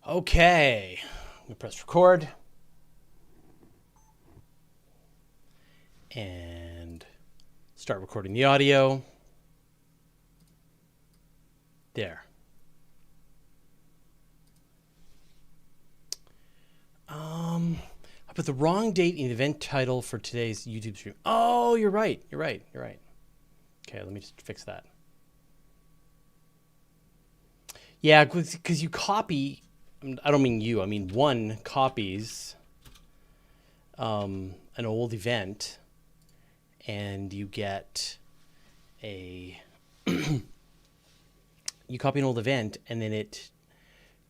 Okay, I'm gonna press record and start recording the audio. There. I put the wrong date in the event title for today's YouTube stream. Oh, you're right. Okay, let me just fix that. Yeah, because you copy. I don't mean you. I mean one copies an old event, and you get a. You copy an old event, and then it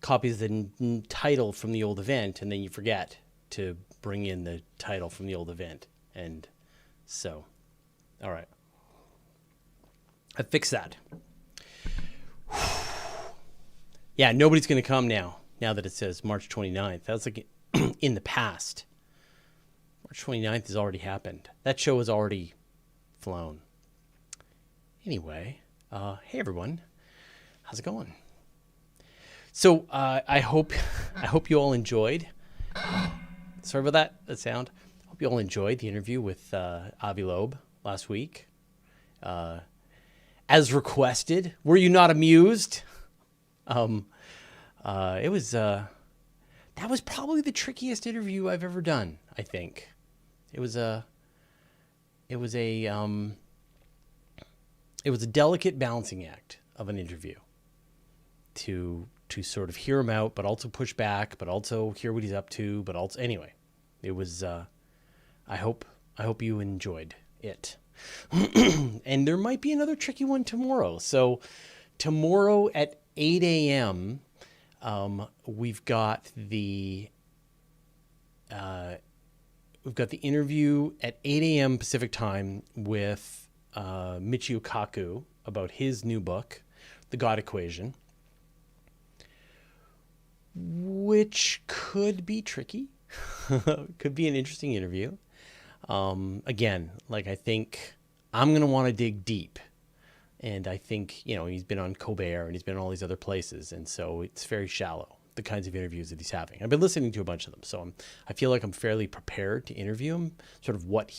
copies the title from the old event, and then you forget to bring in the title from the old event. And so, all right. I fixed that. Yeah, nobody's going to come now that it says March 29th. That was like in the past. March 29th has already happened. That show has already flown. Anyway, hey everyone. How's it going? So I hope you all enjoyed. Sorry about that sound. Hope you all enjoyed the interview with Avi Loeb last week. As requested, were you not amused? It was that was probably the trickiest interview I've ever done. I think it was a delicate balancing act of an interview to sort of hear him out, but also push back, but also hear what he's up to, but also anyway, it was. I hope you enjoyed it, and there might be another tricky one tomorrow. So tomorrow at 8 a.m. We've got the interview at 8 a.m. Pacific time with Michio Kaku about his new book, The God Equation, which could be tricky. Could be an interesting interview. Again, like I think I'm going to want to dig deep. And I think, he's been on Colbert and he's been on all these other places. And so it's very shallow, the kinds of interviews that he's having. I've been listening to a bunch of them. So I feel like I'm fairly prepared to interview him, sort of what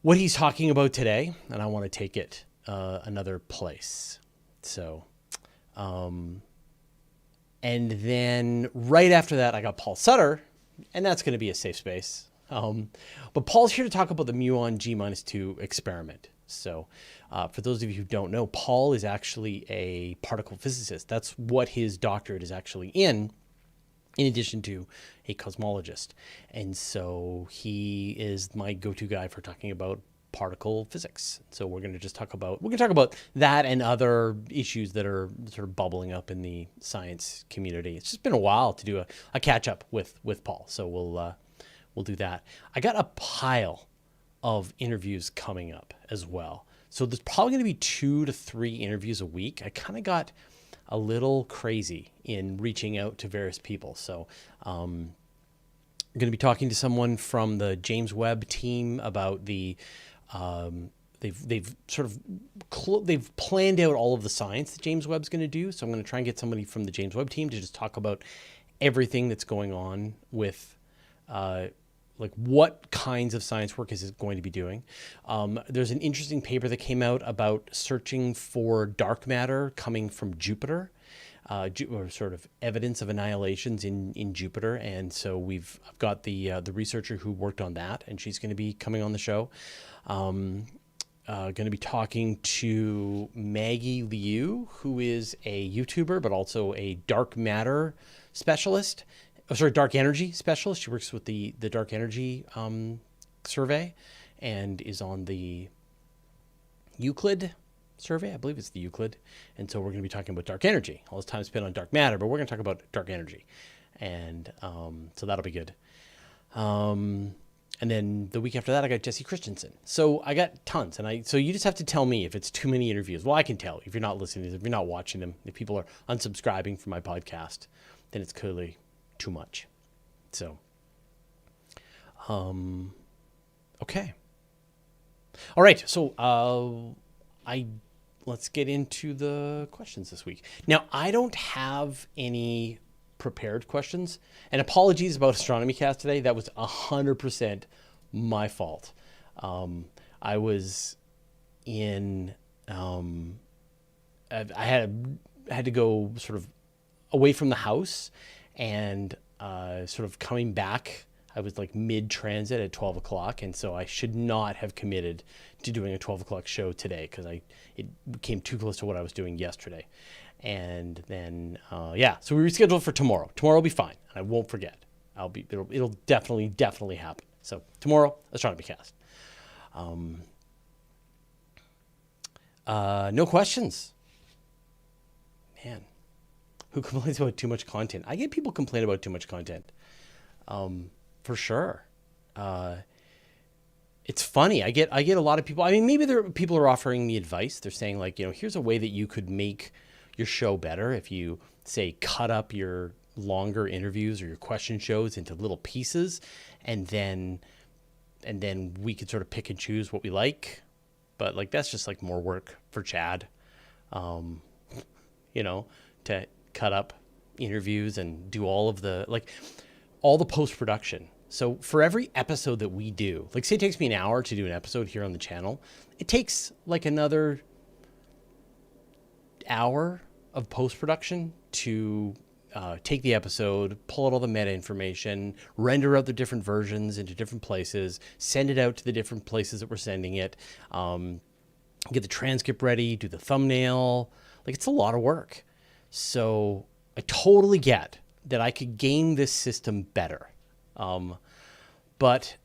he's talking about today. And I want to take it another place. So, and then right after that, I got Paul Sutter, and that's going to be a safe space. But Paul's here to talk about the muon G-2 experiment. So for those of you who don't know, Paul is actually a particle physicist. That's what his doctorate is actually in addition to a cosmologist. And so he is my go-to guy for talking about particle physics. So we're going to talk about that and other issues that are sort of bubbling up in the science community. It's just been a while to do a catch up with Paul. So we'll do that. I got a pile of interviews coming up as well. So there's probably going to be 2 to 3 interviews a week. I kind of got a little crazy in reaching out to various people. So I'm going to be talking to someone from the James Webb team about the they've planned out all of the science that James Webb's going to do. So I'm going to try and get somebody from the James Webb team to just talk about everything that's going on with like what kinds of science work is it going to be doing. There's an interesting paper that came out about searching for dark matter coming from Jupiter, or sort of evidence of annihilations in Jupiter. And so I've got the researcher who worked on that, and she's going to be coming on the show. Going to be talking to Maggie Liu, who is a YouTuber, but also a dark matter specialist. Dark energy specialist. She works with the dark energy survey and is on the Euclid survey. I believe it's the Euclid. And so we're going to be talking about dark energy. All this time spent on dark matter, but we're going to talk about dark energy. And so that'll be good. And then the week after that, I got Jesse Christensen. So I got tons. So you just have to tell me if it's too many interviews. Well, I can tell if you're not listening, if you're not watching them, if people are unsubscribing from my podcast, then it's clearly too much. So, okay. All right. So, let's get into the questions this week. Now, I don't have any prepared questions, and apologies about Astronomy Cast today. That was 100% my fault. I was in, I had to go sort of away from the house, and sort of coming back, I was like mid-transit at 12 o'clock, and so I should not have committed to doing a 12 o'clock show today because it came too close to what I was doing yesterday. And then, so we rescheduled for tomorrow. Tomorrow will be fine, and I won't forget. It'll definitely happen. So tomorrow, Astronomy Cast. No questions. Man, who complains about too much content? I get people complain about too much content. For sure. It's funny. I get a lot of people. I mean, maybe people are offering me advice. They're saying like, here's a way that you could make your show better if you say cut up your longer interviews or your question shows into little pieces, and then we could sort of pick and choose what we like. But like that's just like more work for Chad, to cut up interviews and do all the post-production. So for every episode that we do, like say it takes me an hour to do an episode here on the channel, it takes like another hour of post-production to take the episode, pull out all the meta information, render out the different versions into different places, send it out to the different places that we're sending it, get the transcript ready, do the thumbnail. Like it's a lot of work. So I totally get that I could game this system better. But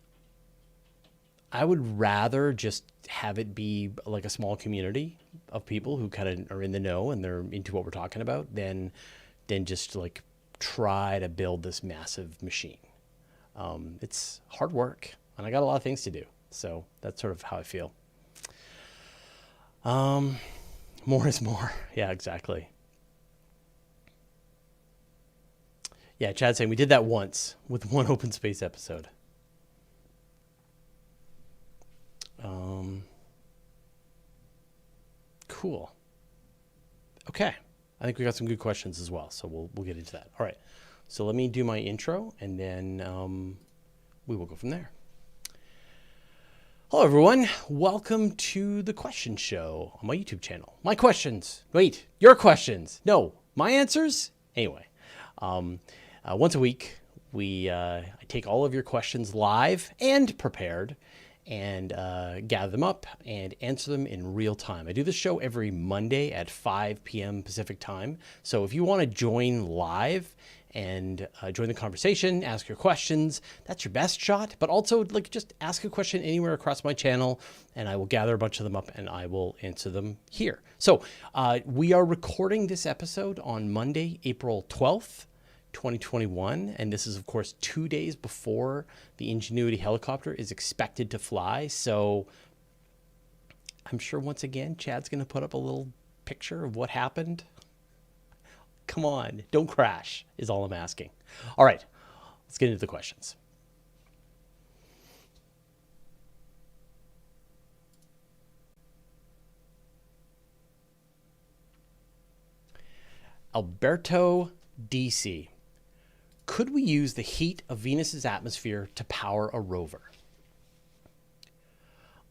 I would rather just have it be like a small community of people who kind of are in the know and they're into what we're talking about than just like try to build this massive machine. It's hard work and I got a lot of things to do. So that's sort of how I feel. More is more. Yeah, exactly. Yeah, Chad's saying we did that once with one open space episode. Cool. Okay. I think we got some good questions as well, so we'll get into that. All right. So let me do my intro, and then we will go from there. Hello, everyone. Welcome to the question show on my YouTube channel. My questions. Wait, your questions. No, my answers. Anyway, once a week, I take all of your questions live and prepared and gather them up and answer them in real time. I do this show every Monday at 5 p.m. Pacific time. So if you want to join live and join the conversation, ask your questions, that's your best shot. But also like just ask a question anywhere across my channel and I will gather a bunch of them up and I will answer them here. So we are recording this episode on Monday, April 12th. 2021, and this is of course 2 days before the Ingenuity helicopter is expected to fly. So I'm sure once again Chad's going to put up a little picture of what happened. Come on, don't crash is all I'm asking. All right, let's get into the questions. Alberto DC. Could we use the heat of Venus's atmosphere to power a rover?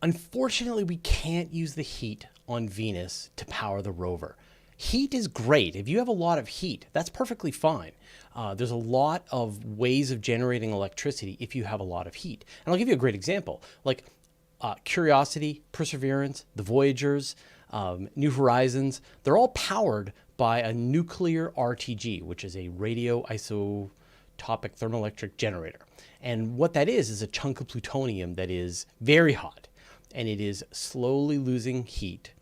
Unfortunately, we can't use the heat on Venus to power the rover. Heat is great. If you have a lot of heat, that's perfectly fine. There's a lot of ways of generating electricity if you have a lot of heat. And I'll give you a great example. Like Curiosity, Perseverance, the Voyagers, New Horizons, they're all powered by a nuclear RTG, which is a radioisotopic thermoelectric generator. And what that is a chunk of plutonium that is very hot, and it is slowly losing heat.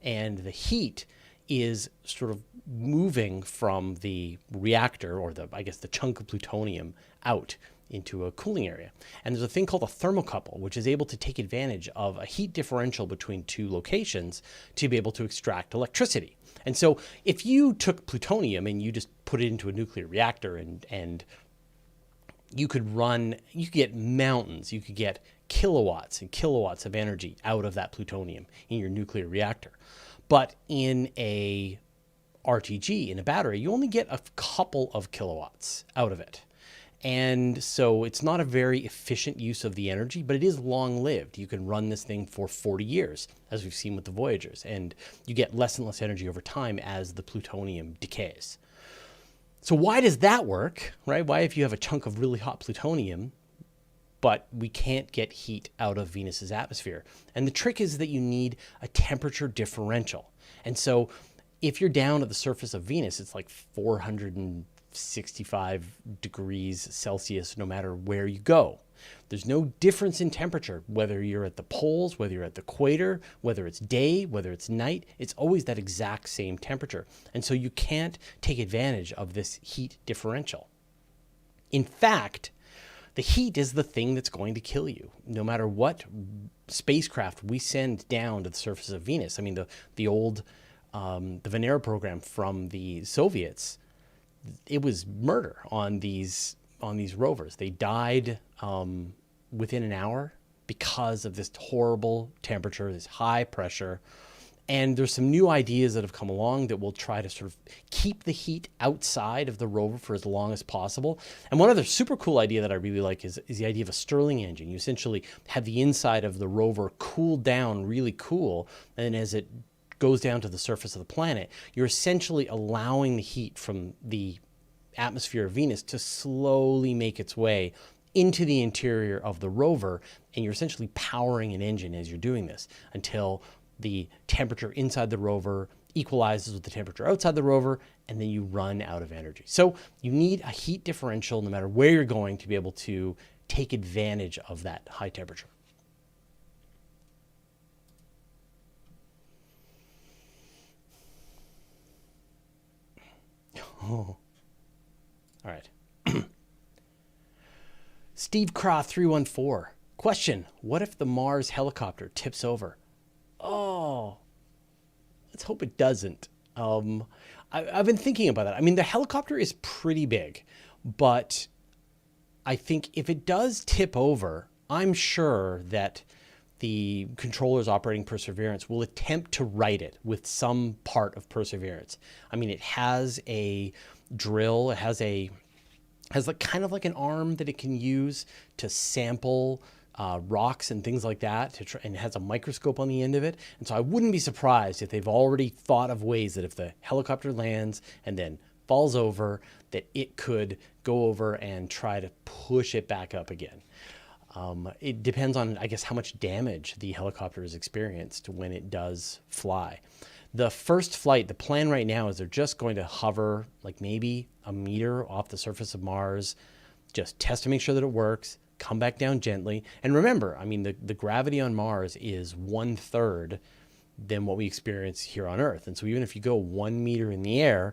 And the heat is sort of moving from the reactor, or the chunk of plutonium, out into a cooling area. And there's a thing called a thermocouple, which is able to take advantage of a heat differential between two locations to be able to extract electricity. And so if you took plutonium and you just put it into a nuclear reactor and you could get mountains, you could get kilowatts and kilowatts of energy out of that plutonium in your nuclear reactor. But in a RTG, in a battery, you only get a couple of kilowatts out of it. And so it's not a very efficient use of the energy, but it is long-lived. You can run this thing for 40 years, as we've seen with the Voyagers, and you get less and less energy over time as the plutonium decays. So why does that work, right? Why, if you have a chunk of really hot plutonium, but we can't get heat out of Venus's atmosphere? And the trick is that you need a temperature differential. And so if you're down at the surface of Venus, it's like 465 degrees Celsius no matter where you go. There's no difference in temperature, whether you're at the poles, whether you're at the equator, whether it's day, whether it's night, it's always that exact same temperature. And so you can't take advantage of this heat differential. In fact, the heat is the thing that's going to kill you, no matter what spacecraft we send down to the surface of Venus. I mean, the old the Venera program from the Soviets, it was murder on these rovers. They died within an hour because of this horrible temperature, this high pressure. And there's some new ideas that have come along that will try to sort of keep the heat outside of the rover for as long as possible. And one other super cool idea that I really like is the idea of a Stirling engine. You essentially have the inside of the rover cool down really cool, and as it goes down to the surface of the planet, you're essentially allowing the heat from the atmosphere of Venus to slowly make its way into the interior of the rover, and you're essentially powering an engine as you're doing this until the temperature inside the rover equalizes with the temperature outside the rover, and then you run out of energy. So you need a heat differential no matter where you're going to be able to take advantage of that high temperature. Oh. All right. Steve Craw 314. Question: what if the Mars helicopter tips over? Oh, let's hope it doesn't. I've been thinking about that. I mean, the helicopter is pretty big, but I think if it does tip over, I'm sure that the controllers operating Perseverance will attempt to right it with some part of Perseverance. I mean, it has a drill. It has like kind of like an arm that it can use to sample rocks and things like that, and it has a microscope on the end of it. And so I wouldn't be surprised if they've already thought of ways that if the helicopter lands and then falls over, that it could go over and try to push it back up again. It depends on, I guess, how much damage the helicopter has experienced when it does fly. The first flight, the plan right now is they're just going to hover like maybe a meter off the surface of Mars, just test to make sure that it works, come back down gently. And remember, I mean, the gravity on Mars is 1/3 than what we experience here on Earth. And so even if you go 1 meter in the air,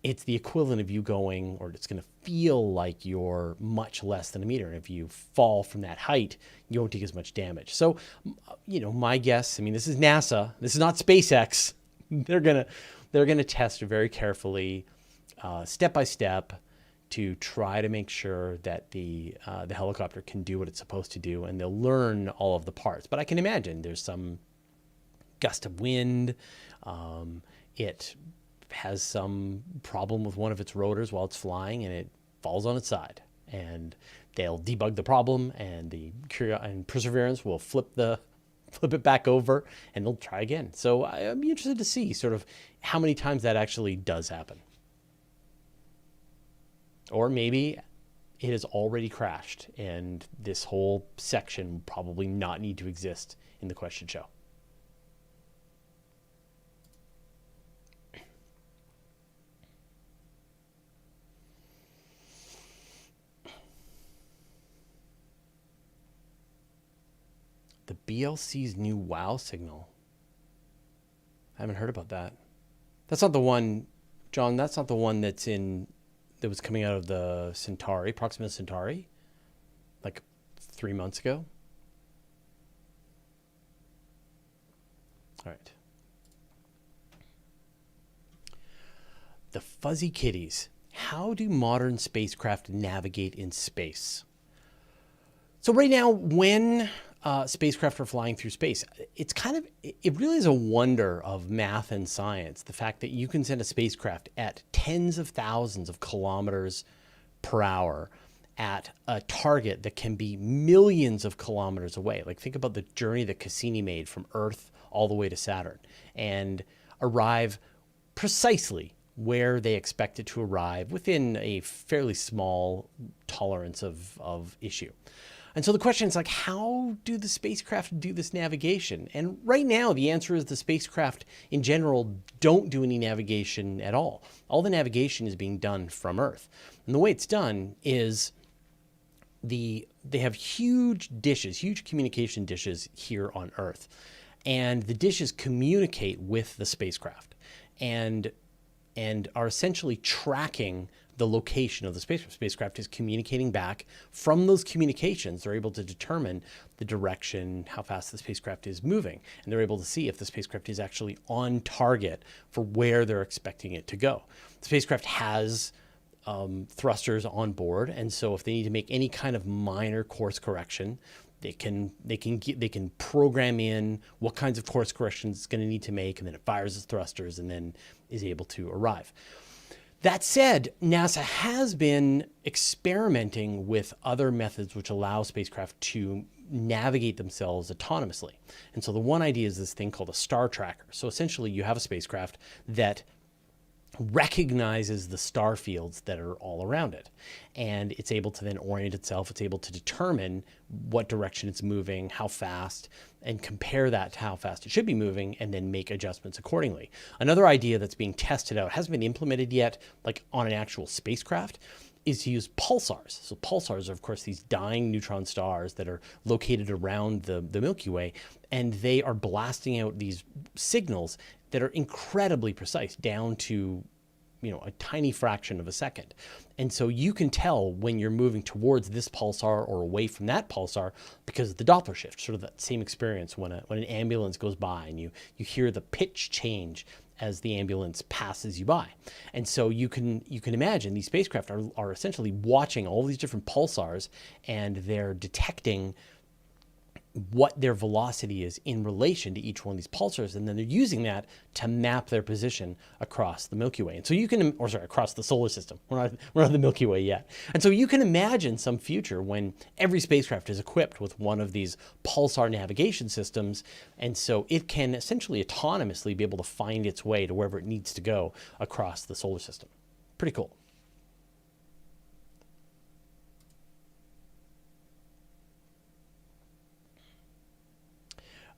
it's the equivalent of you going, or it's going to feel like you're much less than a meter. And if you fall from that height, you won't take as much damage. So, you know, my guess, I mean, this is NASA, this is not SpaceX. They're gonna test very carefully, step by step, to try to make sure that the helicopter can do what it's supposed to do, and they'll learn all of the parts. But I can imagine there's some gust of wind. It has some problem with one of its rotors while it's flying, and it falls on its side. And they'll debug the problem, and Perseverance will flip it back over, and they'll try again. So I'm interested to see sort of how many times that actually does happen. Or maybe it has already crashed, and this whole section will probably not need to exist in the question show. The BLC's new WOW signal. I haven't heard about that. That's not the one, John, that's not the one that was coming out of the Centauri, Proxima Centauri, like 3 months ago. All right. The Fuzzy Kitties. How do modern spacecraft navigate in space? So right now, when spacecraft are flying through space. It really is a wonder of math and science. The fact that you can send a spacecraft at tens of thousands of kilometers per hour at a target that can be millions of kilometers away. Like, think about the journey that Cassini made from Earth all the way to Saturn and arrive precisely where they expect it to arrive within a fairly small tolerance of issue. And so the question is, like, how do the spacecraft do this navigation? And right now, the answer is the spacecraft in general don't do any navigation at all. All the navigation is being done from Earth. And the way it's done is they have huge dishes, huge communication dishes here on Earth. And the dishes communicate with the spacecraft and are essentially tracking the location of the spacecraft. Spacecraft is communicating back. From those communications, they're able to determine the direction, how fast the spacecraft is moving. And they're able to see if the spacecraft is actually on target for where they're expecting it to go. The spacecraft has thrusters on board, and so if they need to make any kind of minor course correction, they can program in what kinds of course corrections it's going to need to make, and then it fires its thrusters and then is able to arrive. That said, NASA has been experimenting with other methods which allow spacecraft to navigate themselves autonomously. And so the one idea is this thing called a star tracker. So essentially you have a spacecraft that recognizes the star fields that are all around it. And it's able to then orient itself. It's able to determine what direction it's moving, how fast, and compare that to how fast it should be moving, and then make adjustments accordingly. Another idea that's being tested out, hasn't been implemented yet, like on an actual spacecraft, is to use pulsars. So pulsars are, of course, these dying neutron stars that are located around the Milky Way, and they are blasting out these signals that are incredibly precise, down to, a tiny fraction of a second. And so you can tell when you're moving towards this pulsar or away from that pulsar because of the Doppler shift, sort of that same experience when an ambulance goes by and you hear the pitch change as the ambulance passes you by. And so you can imagine these spacecraft are essentially watching all these different pulsars, and they're detecting what their velocity is in relation to each one of these pulsars, and then they're using that to map their position across the Milky Way. And so you can, across the solar system. We're not the Milky Way yet. And so you can imagine some future when every spacecraft is equipped with one of these pulsar navigation systems, and so it can essentially autonomously be able to find its way to wherever it needs to go across the solar system. Pretty cool.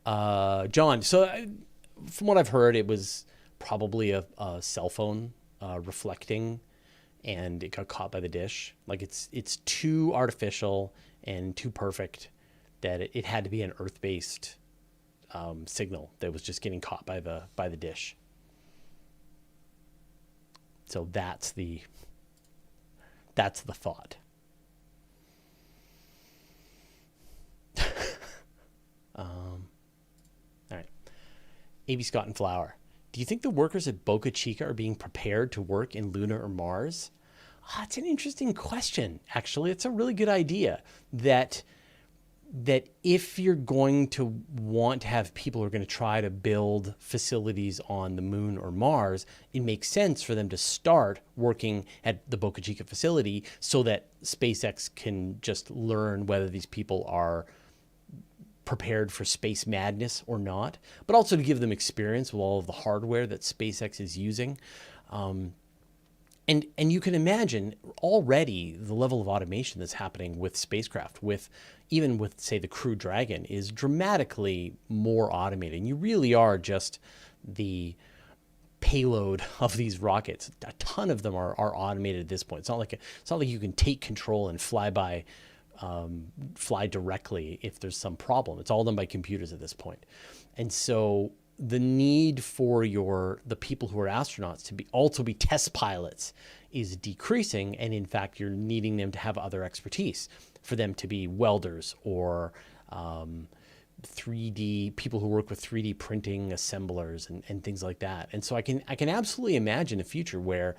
John, so from what I've heard, it was probably a cell phone reflecting, and it got caught by the dish. Like, it's too artificial and too perfect that it had to be an Earth-based signal that was just getting caught by the dish. So that's the thought. All right. A.B. Scott and Flower. Do you think the workers at Boca Chica are being prepared to work in Luna or Mars? It's an interesting question, actually. It's a really good idea that if you're going to want to have people who are going to try to build facilities on the Moon or Mars, it makes sense for them to start working at the Boca Chica facility so that SpaceX can just learn whether these people are prepared for space madness or not, but also to give them experience with all of the hardware that SpaceX is using. And you can imagine already the level of automation that's happening with spacecraft, even with, say, the Crew Dragon, is dramatically more automated. And you really are just the payload of these rockets. A ton of them are automated at this point. It's not like you can take control and fly directly if there's some problem. It's all done by computers at this point. And so the need for the people who are astronauts to also be test pilots is decreasing. And in fact, you're needing them to have other expertise, for them to be welders or 3D people who work with 3D printing assemblers and things like that. And so I can absolutely imagine a future where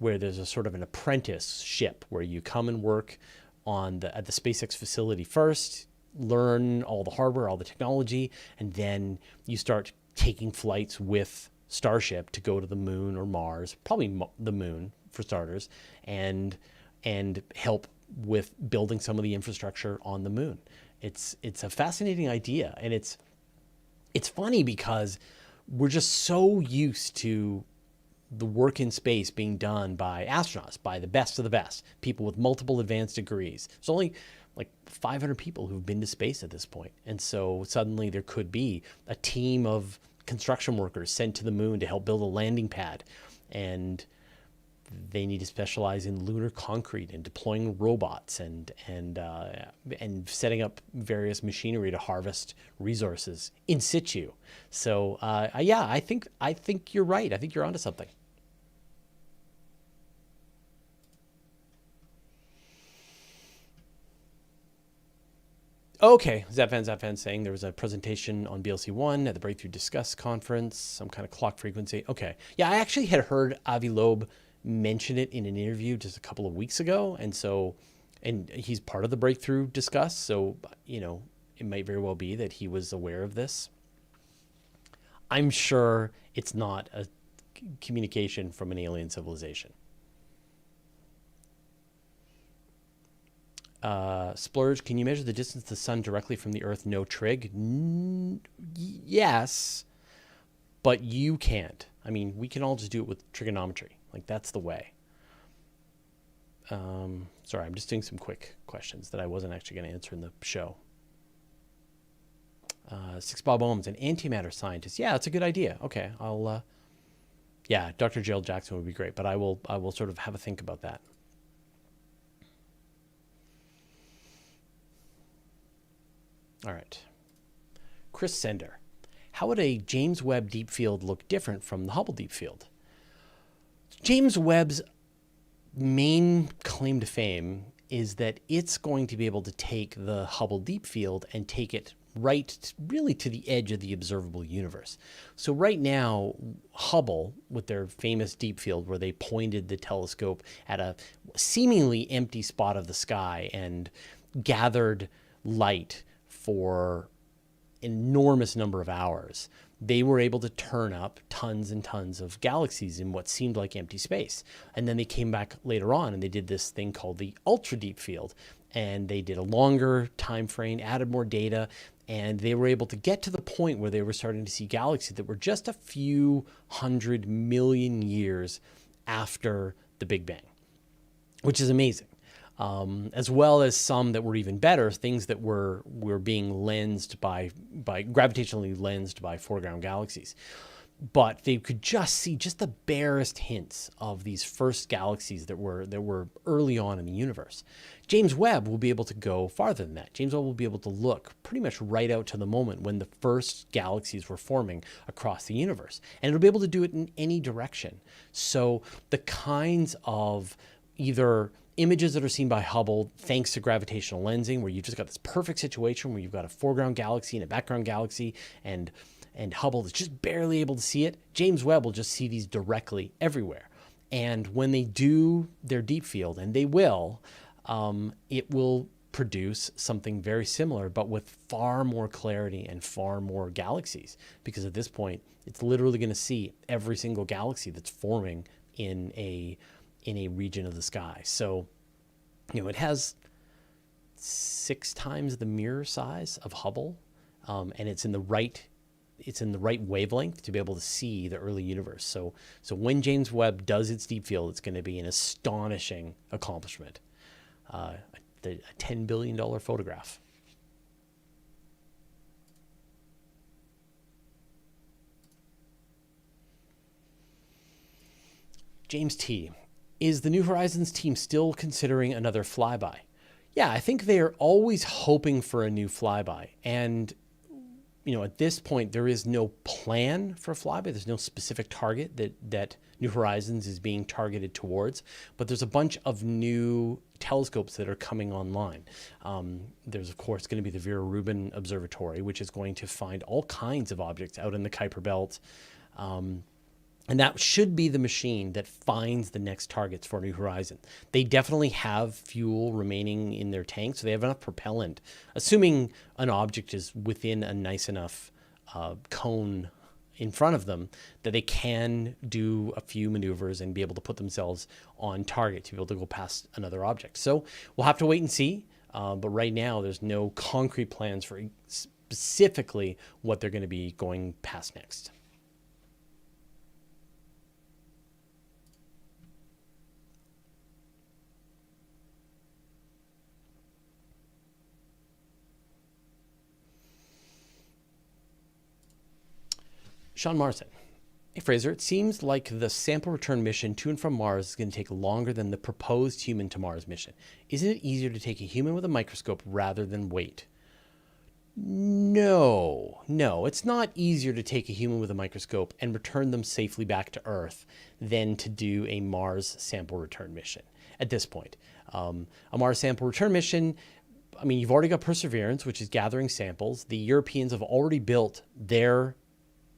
there's a sort of an apprenticeship where you come and work at the SpaceX facility first. learn all the hardware, all the technology, and then you start taking flights with Starship to go to the moon or Mars, probably the moon for starters, and help with building some of the infrastructure on the moon. It's a fascinating idea, and it's funny because we're just so used to the work in space being done by astronauts, by the best of the best, people with multiple advanced degrees. There's only like 500 people who've been to space at this point. And so suddenly there could be a team of construction workers sent to the moon to help build a landing pad. And they need to specialize in lunar concrete and deploying robots and setting up various machinery to harvest resources in situ. So yeah, I think you're right. I think you're onto something. Okay, Zapfan saying there was a presentation on BLC1 at the Breakthrough Discuss conference, some kind of clock frequency. Okay. Yeah, I actually had heard Avi Loeb mention it in an interview just a couple of weeks ago. And he's part of the Breakthrough Discuss. So, it might very well be that he was aware of this. I'm sure it's not a communication from an alien civilization. Splurge, can you measure the distance to the sun directly from the Earth? No trig? Yes, but you can't. I mean, we can all just do it with trigonometry. Like, that's the way. Sorry, I'm just doing some quick questions that I wasn't actually going to answer in the show. Six Bob Ohms, an antimatter scientist. Yeah, that's a good idea. Okay, yeah, Dr. Gerald Jackson would be great, but I will sort of have a think about that. All right. Chris Sender. How would a James Webb Deep Field look different from the Hubble Deep Field? James Webb's main claim to fame is that it's going to be able to take the Hubble Deep Field and take it really to the edge of the observable universe. So right now, Hubble, with their famous deep field where they pointed the telescope at a seemingly empty spot of the sky and gathered light for an enormous number of hours, they were able to turn up tons and tons of galaxies in what seemed like empty space. And then they came back later on and they did this thing called the ultra deep field. And they did a longer time frame, added more data, and they were able to get to the point where they were starting to see galaxies that were just a few 100 million years after the Big Bang, which is amazing. As well as some that were even better, things that were being lensed by gravitationally lensed by foreground galaxies. But they could just see just the barest hints of these first galaxies that were early on in the universe. James Webb will be able to go farther than that. James Webb will be able to look pretty much right out to the moment when the first galaxies were forming across the universe. And it'll be able to do it in any direction. So the kinds of either images that are seen by Hubble, thanks to gravitational lensing, where you've just got this perfect situation where you've got a foreground galaxy and a background galaxy, and Hubble is just barely able to see it. James Webb will just see these directly everywhere. And when they do their deep field, and they will, it will produce something very similar, but with far more clarity and far more galaxies. Because at this point, it's literally going to see every single galaxy that's forming in a region of the sky. So, it has 6 times the mirror size of Hubble, and it's in the right wavelength to be able to see the early universe. So when James Webb does its deep field, it's going to be an astonishing accomplishment. A $10 billion photograph. James T. Is the New Horizons team still considering another flyby? Yeah, I think they are always hoping for a new flyby. And, at this point, there is no plan for a flyby. There's no specific target that New Horizons is being targeted towards. But there's a bunch of new telescopes that are coming online. There's, of course, going to be the Vera Rubin Observatory, which is going to find all kinds of objects out in the Kuiper Belt. And that should be the machine that finds the next targets for New Horizon. They definitely have fuel remaining in their tank, so they have enough propellant, assuming an object is within a nice enough cone in front of them, that they can do a few maneuvers and be able to put themselves on target to be able to go past another object. So we'll have to wait and see. But right now, there's no concrete plans for specifically what they're going to be going past next. Sean Morrison. Hey, Fraser, it seems like the sample return mission to and from Mars is going to take longer than the proposed human to Mars mission. Isn't it easier to take a human with a microscope rather than wait? No, it's not easier to take a human with a microscope and return them safely back to Earth than to do a Mars sample return mission at this point. A Mars sample return mission, I mean, you've already got Perseverance, which is gathering samples. The Europeans have already built their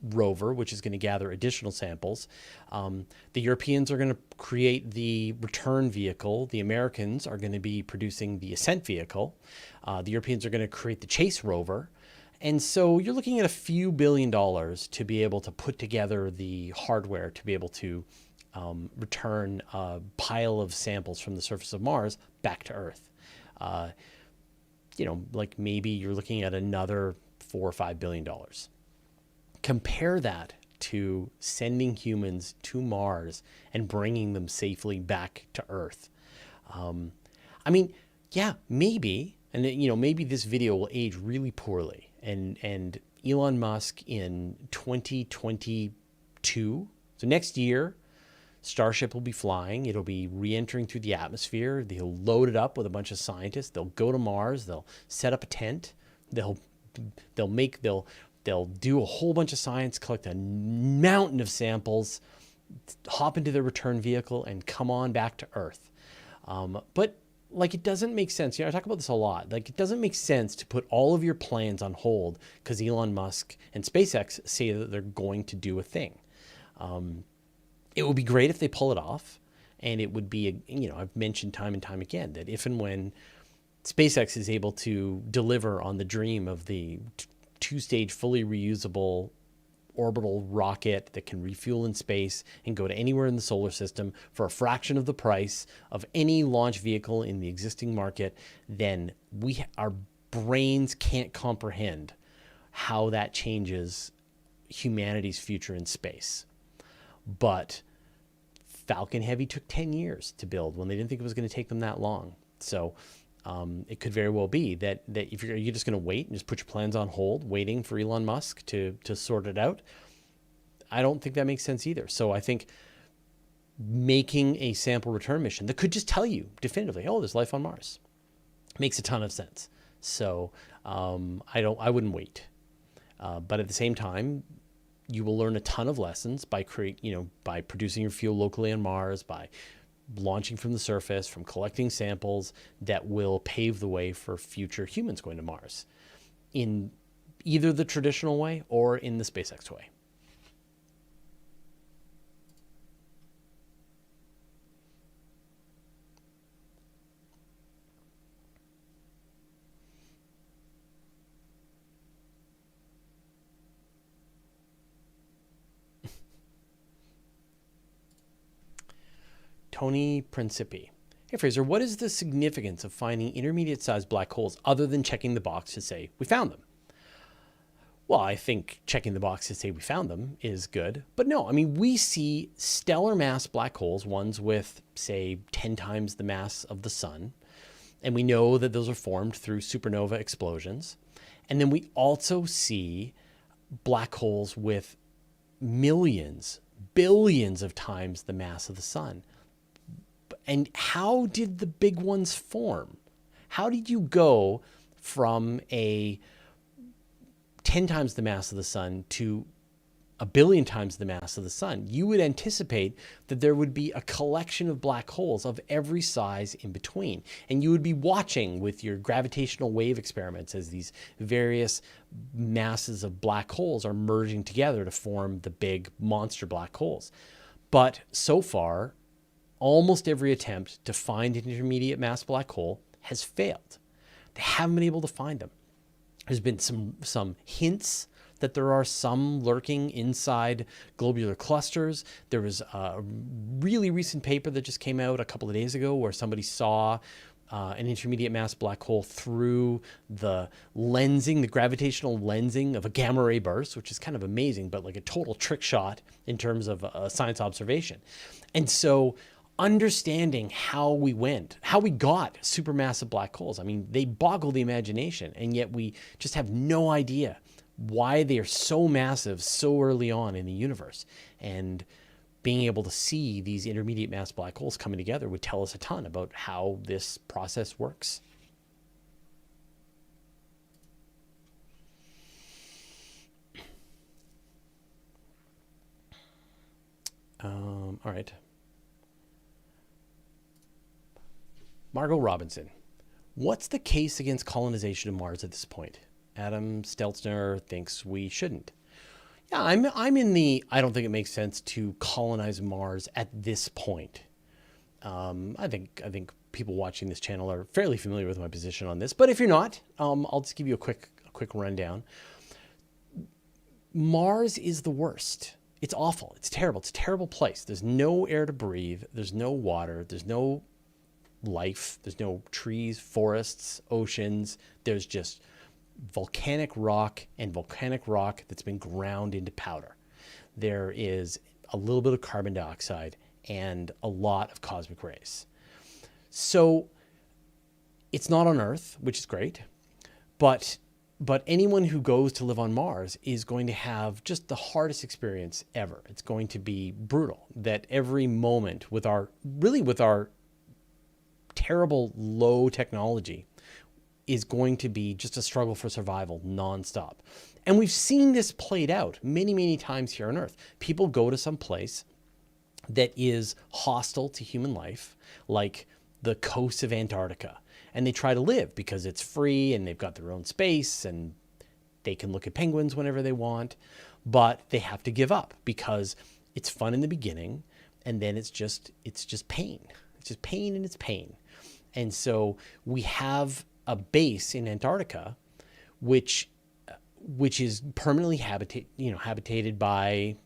rover, which is going to gather additional samples. The Europeans are going to create the return vehicle. The Americans are going to be producing the ascent vehicle. The Europeans are going to create the chase rover. And so you're looking at a few $1 billion to be able to put together the hardware to be able to return a pile of samples from the surface of Mars back to Earth. Like maybe you're looking at another $4 or $5 billion. Compare that to sending humans to Mars and bringing them safely back to Earth. Maybe, and maybe this video will age really poorly, and Elon Musk in 2022, so next year, Starship will be flying. It'll be re-entering through the atmosphere. They'll load it up with a bunch of scientists. They'll go to Mars. They'll set up a tent. They'll do a whole bunch of science, collect a mountain of samples, hop into their return vehicle, and come on back to Earth. But it doesn't make sense. I talk about this a lot. It doesn't make sense to put all of your plans on hold because Elon Musk and SpaceX say that they're going to do a thing. It would be great if they pull it off. And it would be, I've mentioned time and time again that if and when SpaceX is able to deliver on the dream of the two-stage fully reusable orbital rocket that can refuel in space and go to anywhere in the solar system for a fraction of the price of any launch vehicle in the existing market, then our brains can't comprehend how that changes humanity's future in space. But Falcon Heavy took 10 years to build when they didn't think it was going to take them that long. So it could very well be that if you're just going to wait and just put your plans on hold, waiting for Elon Musk to sort it out. I don't think that makes sense either. So I think making a sample return mission that could just tell you definitively, oh, there's life on Mars, makes a ton of sense. So I wouldn't wait. But at the same time, you will learn a ton of lessons by producing your fuel locally on Mars, by launching from the surface, from collecting samples that will pave the way for future humans going to Mars in either the traditional way or in the SpaceX way. Tony Principi. Hey, Fraser, what is the significance of finding intermediate-sized black holes other than checking the box to say we found them? Well, I think checking the box to say we found them is good. But no, we see stellar mass black holes, ones with, say, 10 times the mass of the sun. And we know that those are formed through supernova explosions. And then we also see black holes with millions, billions of times the mass of the sun. And how did the big ones form? How did you go from a 10 times the mass of the sun to a billion times the mass of the sun, you would anticipate that there would be a collection of black holes of every size in between. And you would be watching with your gravitational wave experiments as these various masses of black holes are merging together to form the big monster black holes. But so far, almost every attempt to find an intermediate mass black hole has failed. They haven't been able to find them. There's been some hints that there are some lurking inside globular clusters. There was a really recent paper that just came out a couple of days ago where somebody saw an intermediate mass black hole through the lensing, the gravitational lensing of a gamma ray burst, which is kind of amazing, but like a total trick shot in terms of a science observation. And so understanding how we got supermassive black holes, I mean, they boggle the imagination, and yet we just have no idea why they are so massive so early on in the universe. And being able to see these intermediate mass black holes coming together would tell us a ton about how this process works. All right. Margot Robinson, what's the case against colonization of Mars at this point? Adam Stelzner thinks we shouldn't. Yeah, I'm in the, I don't think it makes sense to colonize Mars at this point. I think people watching this channel are fairly familiar with my position on this, but if you're not, I'll just give you a quick rundown. Mars is the worst. It's awful. It's terrible. It's a terrible place. There's no air to breathe. There's no water. There's no life. There's no trees, forests, oceans. There's just volcanic rock and volcanic rock that's been ground into powder. There is a little bit of carbon dioxide and a lot of cosmic rays. So it's not on Earth, which is great, but anyone who goes to live on Mars is going to have just the hardest experience ever. It's going to be brutal. That every moment with our terrible low technology is going to be just a struggle for survival nonstop. And we've seen this played out many, many times here on Earth. People go to some place that is hostile to human life, like the coasts of Antarctica, and they try to live because it's free and they've got their own space and they can look at penguins whenever they want, but they have to give up because it's fun in the beginning and then it's just pain. It's just pain and it's pain. And so we have a base in Antarctica, which is permanently habitated by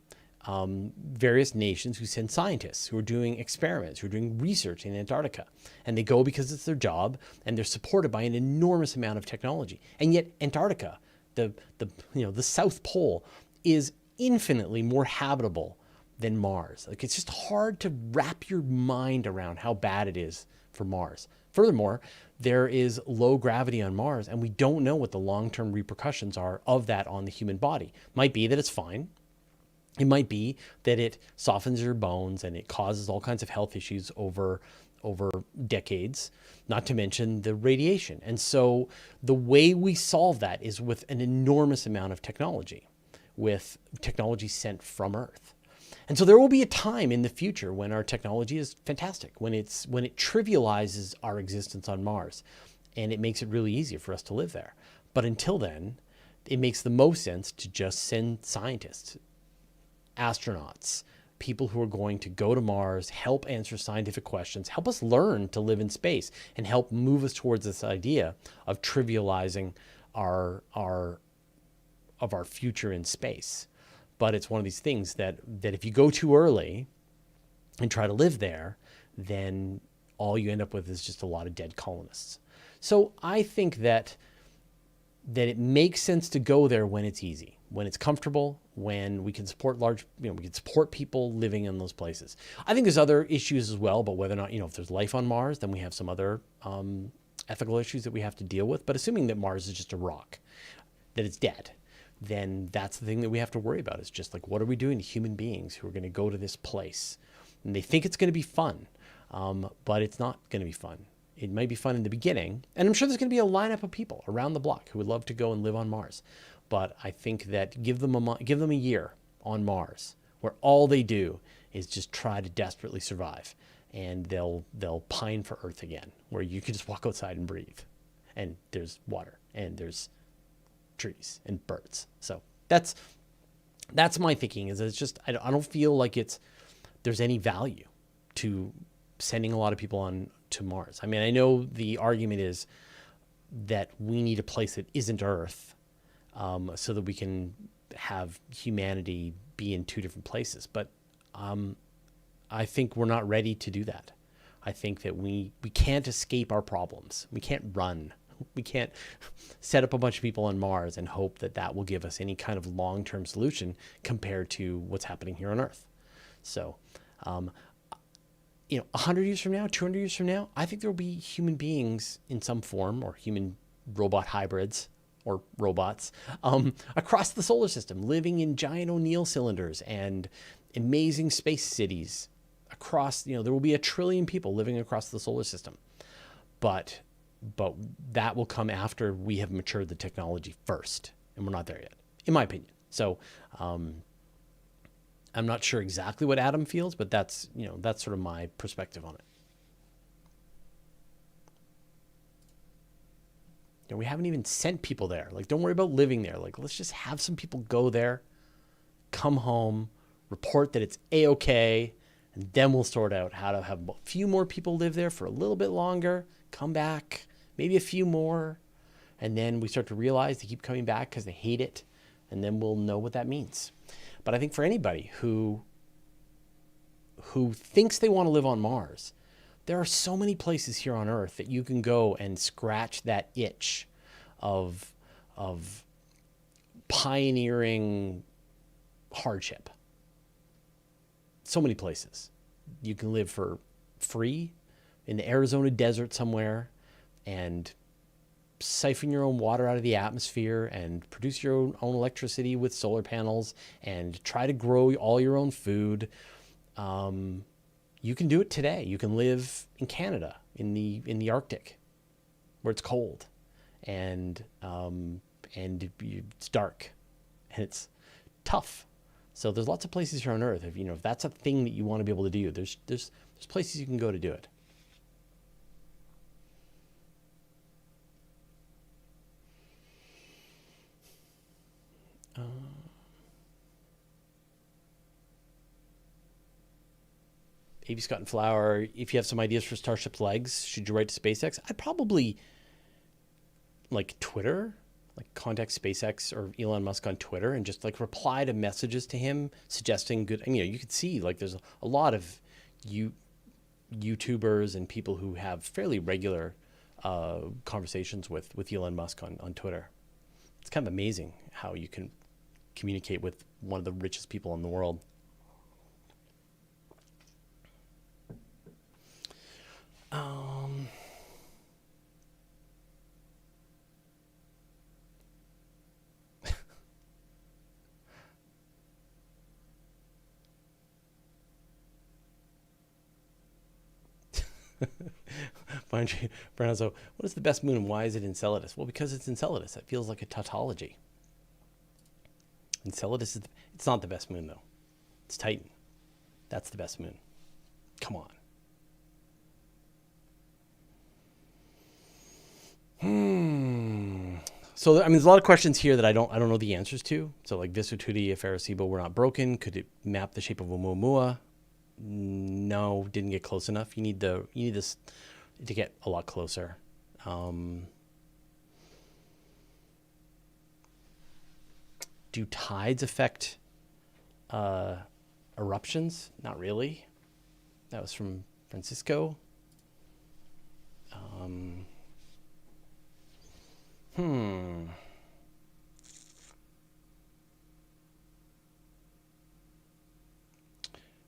various nations who send scientists who are doing experiments, who are doing research in Antarctica, and they go because it's their job, and they're supported by an enormous amount of technology. And yet, Antarctica, the South Pole, is infinitely more habitable than Mars. Like, it's just hard to wrap your mind around how bad it is for Mars. Furthermore, there is low gravity on Mars, and we don't know what the long-term repercussions are of that on the human body. Might be that it's fine. It might be that it softens your bones and it causes all kinds of health issues over decades, not to mention the radiation. And so the way we solve that is with an enormous amount of technology, with technology sent from Earth. And so there will be a time in the future when our technology is fantastic, when it trivializes our existence on Mars and it makes it really easy for us to live there. But until then, it makes the most sense to just send scientists, astronauts, people who are going to go to Mars, help answer scientific questions, help us learn to live in space, and help move us towards this idea of trivializing our future in space. But it's one of these things that if you go too early and try to live there, then all you end up with is just a lot of dead colonists. So I think that it makes sense to go there when it's easy, when it's comfortable, when we can support we can support people living in those places. I think there's other issues as well, but whether or not, if there's life on Mars, then we have some other ethical issues that we have to deal with. But assuming that Mars is just a rock, that it's dead, then that's the thing that we have to worry about. Is just like, what are we doing to human beings who are going to go to this place? And they think it's going to be fun, but it's not going to be fun. It might be fun in the beginning, and I'm sure there's going to be a lineup of people around the block who would love to go and live on Mars. But I think that give them a year on Mars, where all they do is just try to desperately survive, and they'll pine for Earth again, where you can just walk outside and breathe, and there's water, and there's trees and birds. So that's my thinking. Is it's just I don't feel like there's any value to sending a lot of people on to Mars. I mean, I know the argument is that we need a place that isn't Earth, so that we can have humanity be in two different places. But I think we're not ready to do that. I think that we can't escape our problems. We can't run. We can't set up a bunch of people on Mars and hope that that will give us any kind of long-term solution compared to what's happening here on Earth. So, 100 years from now, 200 years from now, I think there will be human beings in some form, or human robot hybrids or robots, across the solar system, living in giant O'Neill cylinders and amazing space cities across, there will be 1 trillion people living across the solar system. But that will come after we have matured the technology first, and we're not there yet, in my opinion. So I'm not sure exactly what Adam feels, but that's sort of my perspective on it. We haven't even sent people there. Like, don't worry about living there. Like, let's just have some people go there, come home, report that it's A-okay, and then we'll sort out how to have a few more people live there for a little bit longer, come back, maybe a few more, and then we start to realize they keep coming back because they hate it, and then we'll know what that means. But I think for anybody who thinks they want to live on Mars, there are so many places here on Earth that you can go and scratch that itch of pioneering hardship. So many places. You can live for free in the Arizona desert somewhere and siphon your own water out of the atmosphere and produce your own electricity with solar panels and try to grow all your own food. You can do it today. You can live in Canada, in the Arctic, where it's cold and it's dark and it's tough. So there's lots of places here on Earth. If that's a thing that you want to be able to do, there's places you can go to do it. A.V. Scott and Flower, if you have some ideas for Starship's legs, should you write to SpaceX? I'd probably, Twitter, contact SpaceX or Elon Musk on Twitter and just reply to messages to him suggesting good. You could see there's a lot of YouTubers and people who have fairly regular conversations with Elon Musk on Twitter. It's kind of amazing how you can communicate with one of the richest people in the world. Bernardo, what is the best moon and why is it Enceladus? Well, because it's Enceladus. It feels like a tautology. Enceladus it's not the best moon, though. It's Titan. That's the best moon. Come on. So, there's a lot of questions here that I don't know the answers to. So, Visututi, if Arecibo were not broken, could it map the shape of Oumuamua? No, didn't get close enough. You need this to get a lot closer. Do tides affect eruptions? Not really. That was from Francisco.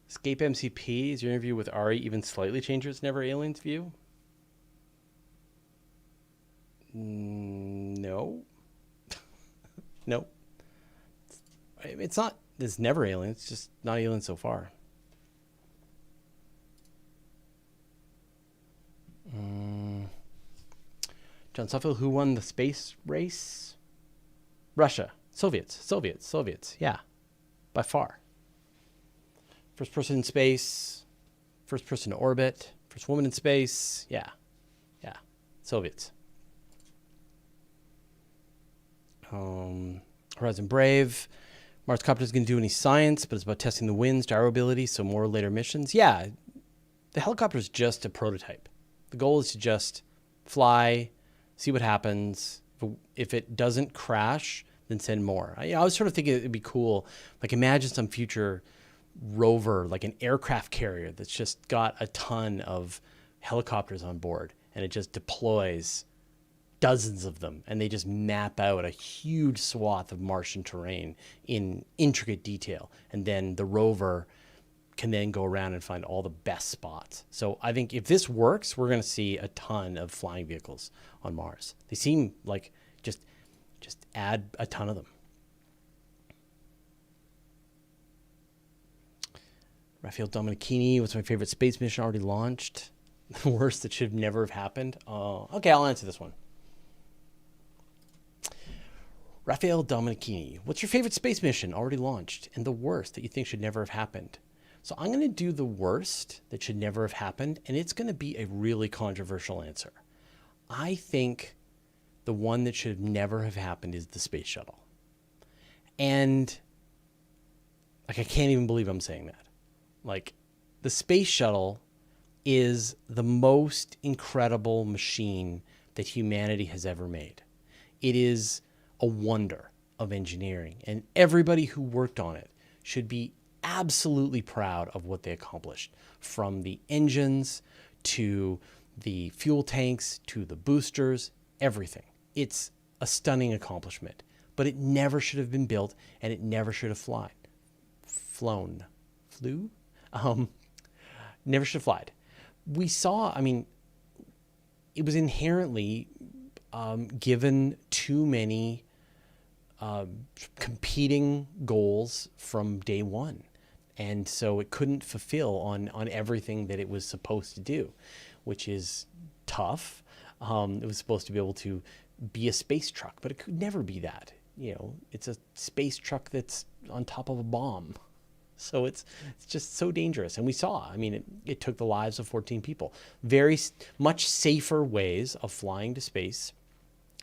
Escape MCP, is your interview with Ari even slightly change its Never Aliens view? No. Nope. It's not, there's never aliens, it's just not aliens so far. John Suffield, who won the space race? Russia. Soviets. Yeah. by far. First person in space, first person to orbit, first woman in space. Yeah. Soviets. Horizon Brave. Mars Copter isn't going to do any science, but it's about testing the winds, gyro ability, so more later missions. Yeah, the helicopter is just a prototype. The goal is to just fly, see what happens. If it doesn't crash, then send more. I was sort of thinking it'd be cool. Like imagine some future rover, like an aircraft carrier that's just got a ton of helicopters on board, and it just deploys dozens of them, and they just map out a huge swath of Martian terrain in intricate detail. And then the rover can then go around and find all the best spots. So I think if this works, we're going to see a ton of flying vehicles on Mars. They seem like just add a ton of them. Raphael Dominichini, what's my favorite space mission already launched? The worst that should never have happened. Okay, I'll answer this one. Raphael Dominichini, what's your favorite space mission already launched and the worst that you think should never have happened? So I'm going to do the worst that should never have happened, and it's going to be a really controversial answer. I think the one that should never have happened is the space shuttle. And like, I can't even believe I'm saying that. Like, the space shuttle is the most incredible machine that humanity has ever made. It is a wonder of engineering, and everybody who worked on it should be absolutely proud of what they accomplished, from the engines to the fuel tanks to the boosters, everything. It's a stunning accomplishment, but it never should have been built, and it never should have never should have flied. We saw, it was inherently given too many competing goals from day one. And so it couldn't fulfill on everything that it was supposed to do, which is tough. It was supposed to be able to be a space truck, but it could never be that. It's a space truck that's on top of a bomb. So it's just so dangerous. And we saw, it took the lives of 14 people. Very much safer ways of flying to space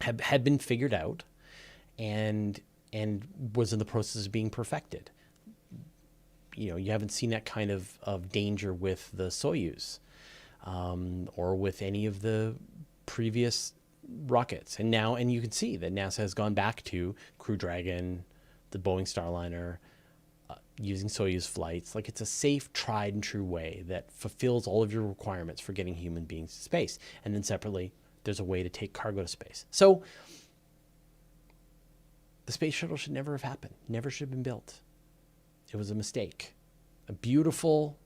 had been figured out and was in the process of being perfected. You haven't seen that kind of danger with the Soyuz or with any of the previous rockets. And you can see that NASA has gone back to Crew Dragon, the Boeing Starliner, using Soyuz flights. Like, it's a safe, tried and true way that fulfills all of your requirements for getting human beings to space. And then separately, there's a way to take cargo to space. So the space shuttle should never have happened, never should have been built. It was a mistake. A beautiful,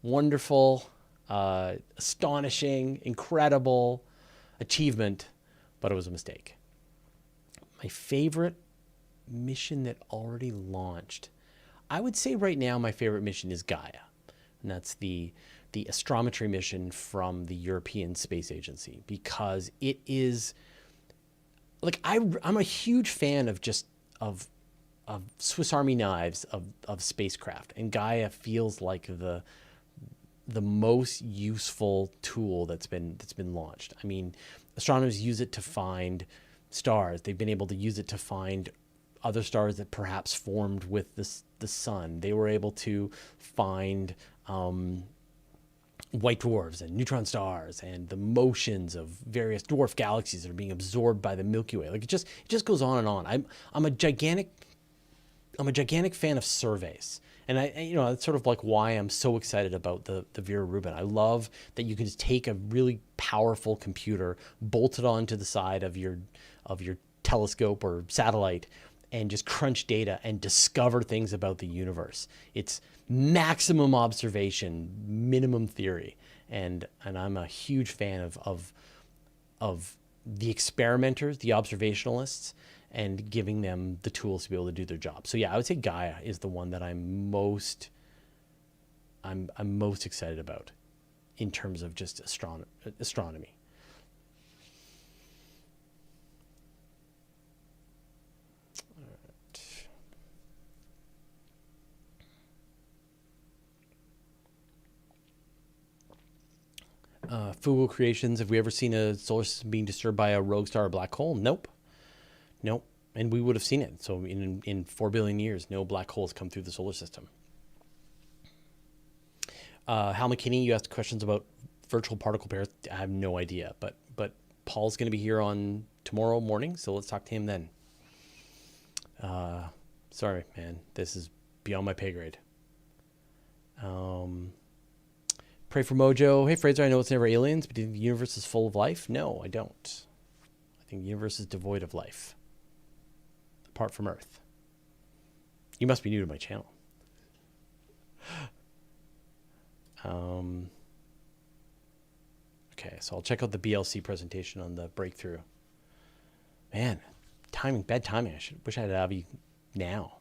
wonderful, astonishing, incredible achievement, but it was a mistake. My favorite mission that already launched, I would say right now my favorite mission is Gaia. And that's the astrometry mission from the European Space Agency, because it is, like, I'm a huge fan of Swiss Army knives of spacecraft, and Gaia feels like the most useful tool that's been launched. Astronomers use it to find stars. They've been able to use it to find other stars that perhaps formed with the sun. They were able to find white dwarfs and neutron stars and the motions of various dwarf galaxies that are being absorbed by the Milky Way. Like, it just goes on and on. I'm a gigantic fan of surveys. And it's sort of like why I'm so excited about the Vera Rubin. I love that you can just take a really powerful computer, bolt it onto the side of your telescope or satellite, and just crunch data and discover things about the universe. It's maximum observation, minimum theory. And I'm a huge fan of the experimenters, the observationalists, and giving them the tools to be able to do their job. So yeah, I would say Gaia is the one that I'm most excited about in terms of just astronomy. Fugal Creations, have we ever seen a solar system being disturbed by a rogue star or black hole? Nope. Nope. And we would have seen it. So in 4 billion years, no black holes come through the solar system. Hal McKinney, you asked questions about virtual particle pairs. I have no idea, but Paul's going to be here on tomorrow morning, so let's talk to him then. Sorry, man, this is beyond my pay grade. Pray for Mojo. Hey, Fraser, I know it's never aliens, but do you think the universe is full of life? No, I don't. I think the universe is devoid of life, apart from Earth. You must be new to my channel. Okay, so I'll check out the BLC presentation on the breakthrough. Man, timing, bad timing. I wish I had Avi now.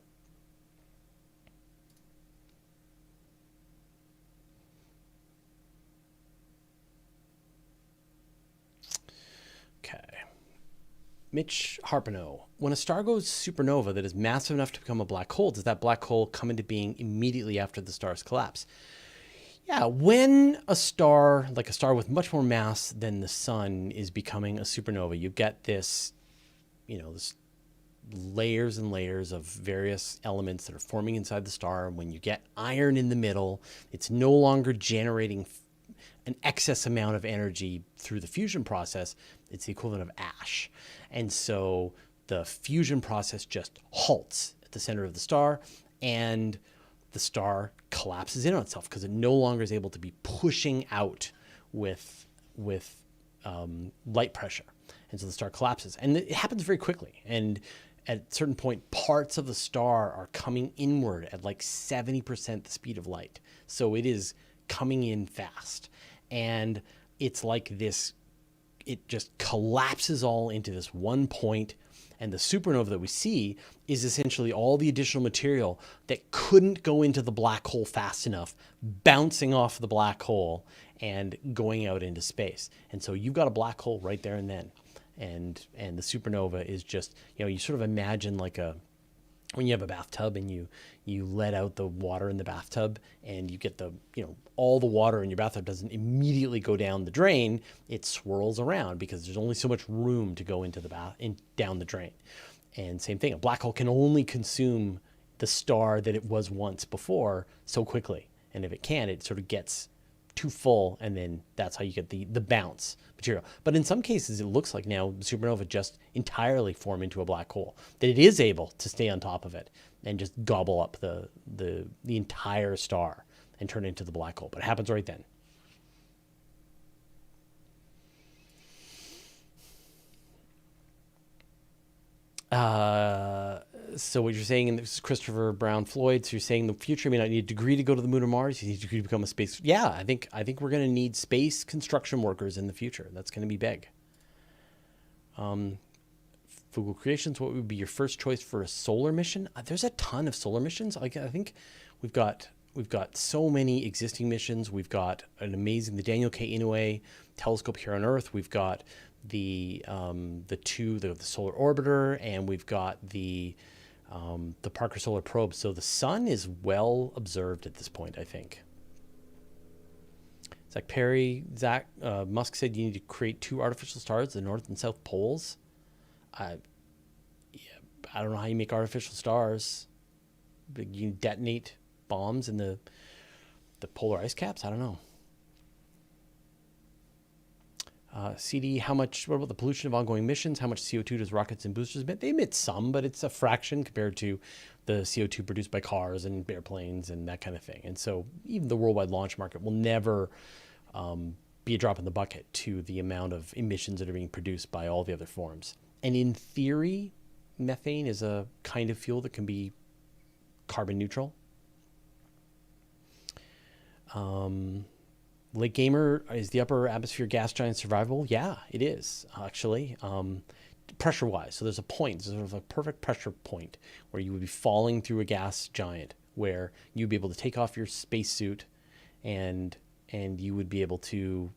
Okay. Mitch Harpino. When a star goes supernova that is massive enough to become a black hole, does that black hole come into being immediately after the star's collapse? Yeah, when a star, like a star with much more mass than the sun, is becoming a supernova, you get this, this layers and layers of various elements that are forming inside the star. And when you get iron in the middle, it's no longer generating an excess amount of energy through the fusion process. It's the equivalent of ash. And so the fusion process just halts at the center of the star, and the star collapses in on itself because it no longer is able to be pushing out with light pressure. And so the star collapses. And it happens very quickly. And at a certain point, parts of the star are coming inward at like 70% the speed of light. So it is coming in fast. And it's like this, it just collapses all into this one point. And the supernova that we see is essentially all the additional material that couldn't go into the black hole fast enough, bouncing off the black hole and going out into space. And so you've got a black hole right there and then. And the supernova is just, you sort of imagine like when you have a bathtub and you let out the water in the bathtub and you get all the water in your bathtub doesn't immediately go down the drain. It swirls around because there's only so much room to go into down the drain. And same thing, a black hole can only consume the star that it was once before so quickly. And if it can, it sort of gets too full, and then that's how you get the bounce material. But in some cases, it looks like now supernova just entirely form into a black hole, that it is able to stay on top of it and just gobble up the entire star and turn it into the black hole. But it happens right then. So what you're saying, and this is Christopher Brown Floyd, so you're saying in the future you may not need a degree to go to the moon or Mars, you need a degree to become a space. Yeah, I think we're going to need space construction workers in the future. That's going to be big. Fugal Creations, what would be your first choice for a solar mission? There's a ton of solar missions. I think we've got so many existing missions. We've got the Daniel K. Inouye telescope here on Earth. We've got the solar orbiter, and we've got the Parker Solar Probe. So the sun is well observed at this point, I think. Zach Perry, Musk said you need to create 2 artificial stars, the north and south poles. I don't know how you make artificial stars. You detonate bombs in the polar ice caps. I don't know. CD, what about the pollution of ongoing missions? How much CO2 does rockets and boosters emit? They emit some, but it's a fraction compared to the CO2 produced by cars and airplanes and that kind of thing. And so even the worldwide launch market will never be a drop in the bucket to the amount of emissions that are being produced by all the other forms. And in theory, methane is a kind of fuel that can be carbon neutral. Lake Gamer, is the upper atmosphere gas giant survivable? Yeah, it is, actually, pressure-wise. So there's a point, sort of a perfect pressure point where you would be falling through a gas giant where you'd be able to take off your spacesuit and you would be able to,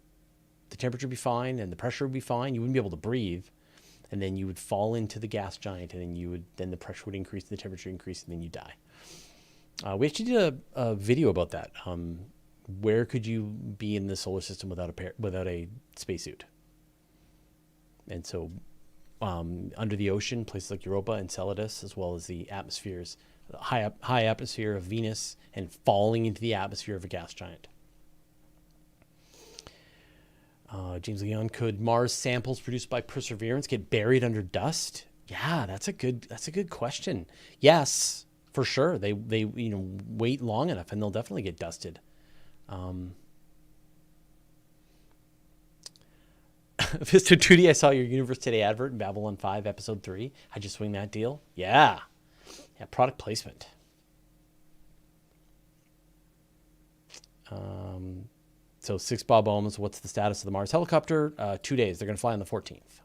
the temperature would be fine and the pressure would be fine. You wouldn't be able to breathe. And then you would fall into the gas giant, and then the pressure would increase, the temperature increase, and then you die. We actually did a video about that. where could you be in the solar system without a spacesuit? And so under the ocean, places like Europa and Enceladus, as well as the high atmosphere of Venus, and falling into the atmosphere of a gas giant. James Leon, could Mars samples produced by Perseverance get buried under dust? Yeah, that's a good question. Yes, for sure. They wait long enough and they'll definitely get dusted. Vista 2D, I saw your Universe Today advert in Babylon 5, Episode 3. How'd you swing that deal? Yeah, product placement. So 6 Bob Ohms, what's the status of the Mars helicopter? 2 days. They're going to fly on the 14th.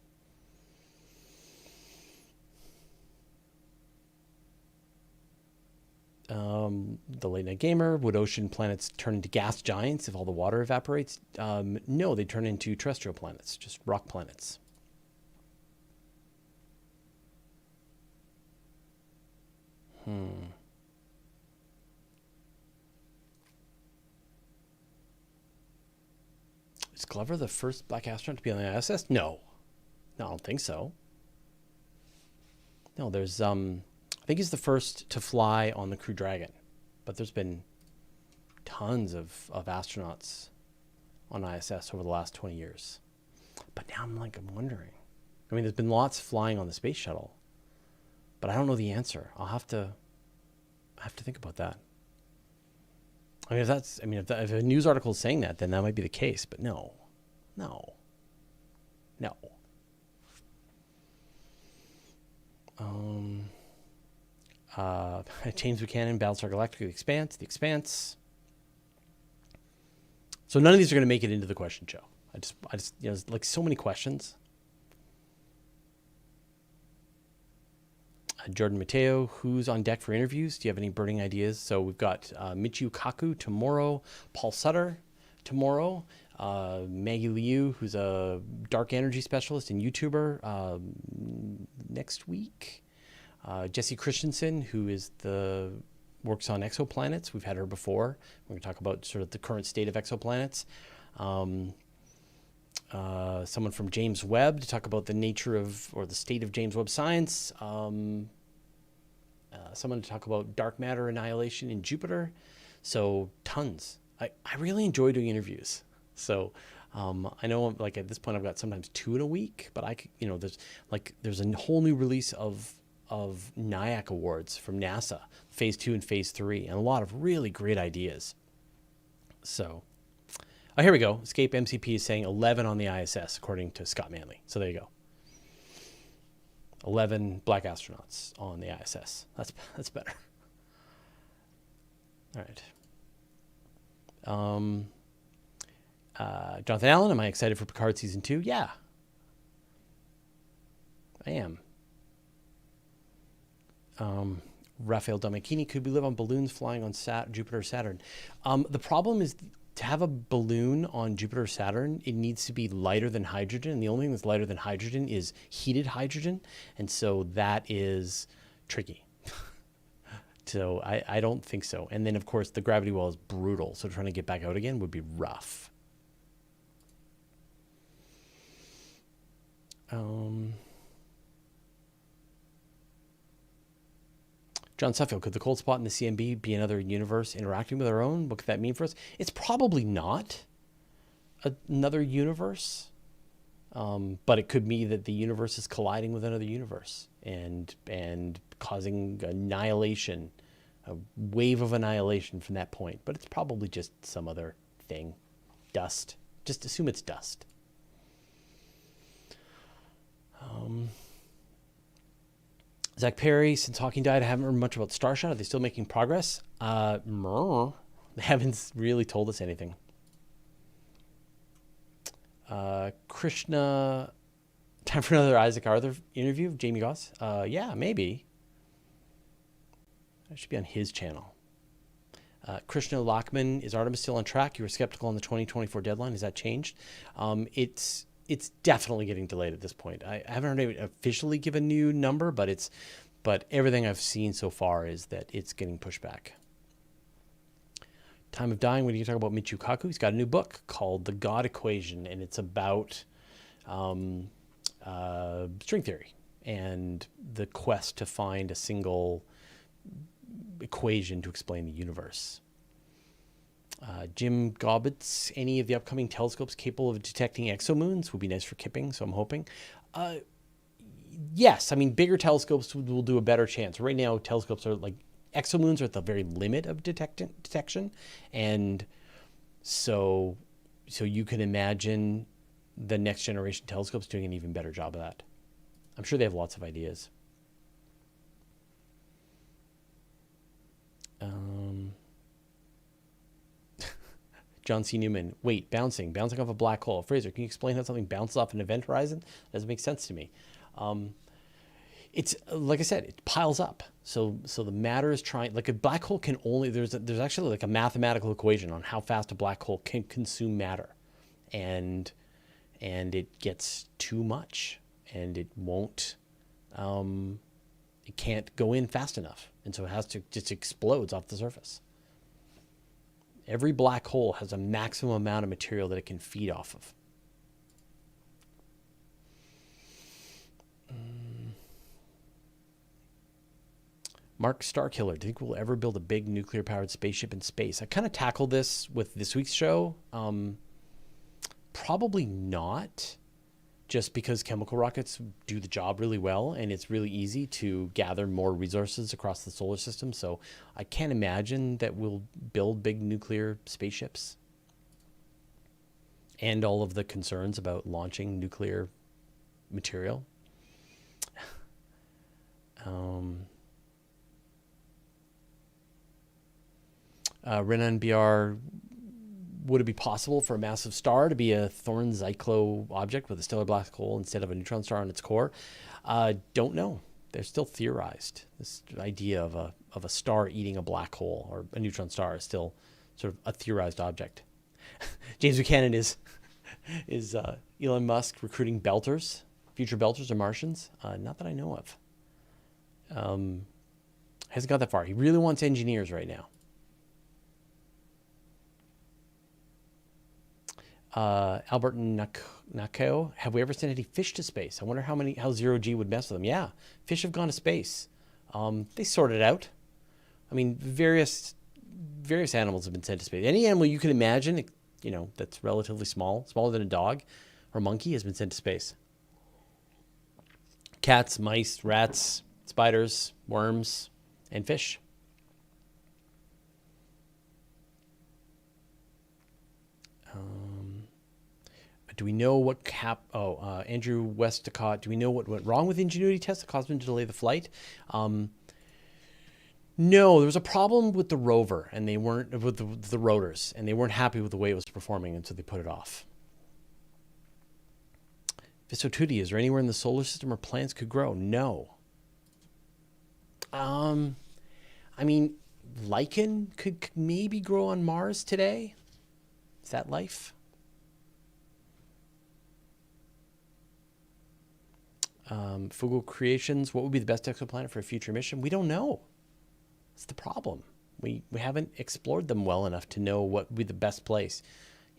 The Late Night Gamer, would ocean planets turn into gas giants if all the water evaporates? No, they turn into terrestrial planets, just rock planets. Is Glover the first black astronaut to be on the ISS? No, I don't think so. No, there's I think he's the first to fly on the Crew Dragon, but there's been tons of astronauts on ISS over the last 20 years. But now I'm wondering. I mean, there's been lots flying on the space shuttle, but I don't know the answer. I have to think about that. I mean, if a news article is saying that, then that might be the case. But no. James Buchanan, Battlestar Galactica, The Expanse. So none of these are going to make it into the question show. I just there's like so many questions. Jordan Mateo, who's on deck for interviews? Do you have any burning ideas? So we've got Michio Kaku tomorrow, Paul Sutter tomorrow, Maggie Liu, who's a dark energy specialist and YouTuber, next week. Jessie Christensen, who works on exoplanets. We've had her before. We're going to talk about sort of the current state of exoplanets. Someone from James Webb to talk about the nature or the state of James Webb science. Someone to talk about dark matter annihilation in Jupiter. So tons. I really enjoy doing interviews. So I know at this point I've got sometimes 2 in a week, but there's a whole new release of NIAC awards from NASA, phase 2 and phase 3, and a lot of really great ideas. So, here we go. Escape MCP is saying 11 on the ISS, according to Scott Manley. So there you go. 11 black astronauts on the ISS. That's better. All right. Jonathan Allen, am I excited for Picard Season 2? Yeah. I am. Raphael Domechini, could we live on balloons flying on Jupiter or Saturn? The problem is to have a balloon on Jupiter or Saturn, it needs to be lighter than hydrogen. And the only thing that's lighter than hydrogen is heated hydrogen. And so that is tricky. So I don't think so. And then, of course, the gravity well is brutal. So trying to get back out again would be rough. John Suffield, could the cold spot in the CMB be another universe interacting with our own? What could that mean for us? It's probably not another universe, but it could be that the universe is colliding with another universe and causing annihilation, a wave of annihilation from that point. But it's probably just some other thing, dust. Just assume it's dust. Zach Perry, since Hawking died, I haven't heard much about Starshot. Are they still making progress? They haven't really told us anything. Krishna, time for another Isaac Arthur interview of Jamie Goss? Yeah, maybe. That should be on his channel. Krishna Lockman, is Artemis still on track? You were skeptical on the 2024 deadline. Has that changed? It's definitely getting delayed at this point. I haven't heard anyone officially give a new number, but everything I've seen so far is that it's getting pushed back. Time of Dying, when you talk about Michio Kaku, he's got a new book called The God Equation, and it's about string theory and the quest to find a single equation to explain the universe. Jim Gobbett's, any of the upcoming telescopes capable of detecting exomoons would be nice for Kipping, so I'm hoping. Yes, I mean, bigger telescopes will do a better chance. Right now, telescopes are like, exomoons are at the very limit of detection. And so you can imagine the next generation telescopes doing an even better job of that. I'm sure they have lots of ideas. John C. Newman, wait, bouncing off a black hole. Fraser, can you explain how something bounces off an event horizon? That doesn't make sense to me. It's like I said, it piles up. So the matter is trying, like a black hole can only, there's actually like a mathematical equation on how fast a black hole can consume matter. And it gets too much and it won't, it can't go in fast enough. And so it has to, just explodes off the surface. Every black hole has a maximum amount of material that it can feed off of. Mark Starkiller, do you think we'll ever build a big nuclear-powered spaceship in space? I kind of tackled this with this week's show. Probably not, just because chemical rockets do the job really well, and it's really easy to gather more resources across the solar system. So I can't imagine that we'll build big nuclear spaceships. And all of the concerns about launching nuclear material. Renan BR, would it be possible for a massive star to be a Thorne-Zyklon object with a stellar black hole instead of a neutron star on its core? Don't know. They're still theorized. This idea of a star eating a black hole or a neutron star is still sort of a theorized object. James Buchanan is Elon Musk recruiting belters, future belters or Martians? Not that I know of. Hasn't got that far. He really wants engineers right now. Albert Nakao, have we ever sent any fish to space? I wonder how zero G would mess with them. Yeah, fish have gone to space. They sorted it out. I mean, various animals have been sent to space. Any animal you can imagine, that's relatively small, smaller than a dog or monkey, has been sent to space. Cats, mice, rats, spiders, worms, and fish. Do we know what Andrew Westcott, do we know what went wrong with the Ingenuity test that caused them to delay the flight? No, there was a problem with the rover and they weren't, with the rotors, and they weren't happy with the way it was performing, and so they put it off. Visotudi, is there anywhere in the solar system where plants could grow? No. I mean, lichen could maybe grow on Mars today. Is that life? Fugu Creations, what would be the best exoplanet for a future mission? We don't know. That's the problem. We haven't explored them well enough to know what would be the best place.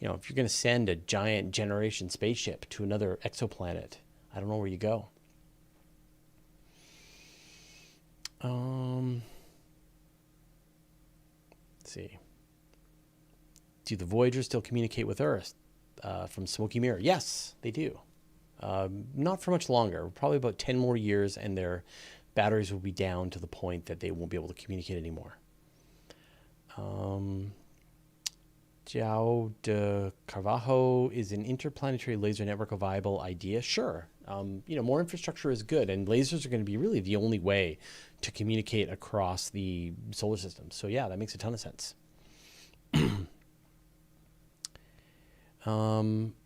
If you're going to send a giant generation spaceship to another exoplanet, I don't know where you go. Let's see. Do the Voyagers still communicate with Earth from Smoky Mirror? Yes, they do. Not for much longer, probably about 10 more years, and their batteries will be down to the point that they won't be able to communicate anymore. João de Carvalho, is an interplanetary laser network a viable idea? Sure. More infrastructure is good, and lasers are going to be really the only way to communicate across the solar system. So yeah, that makes a ton of sense.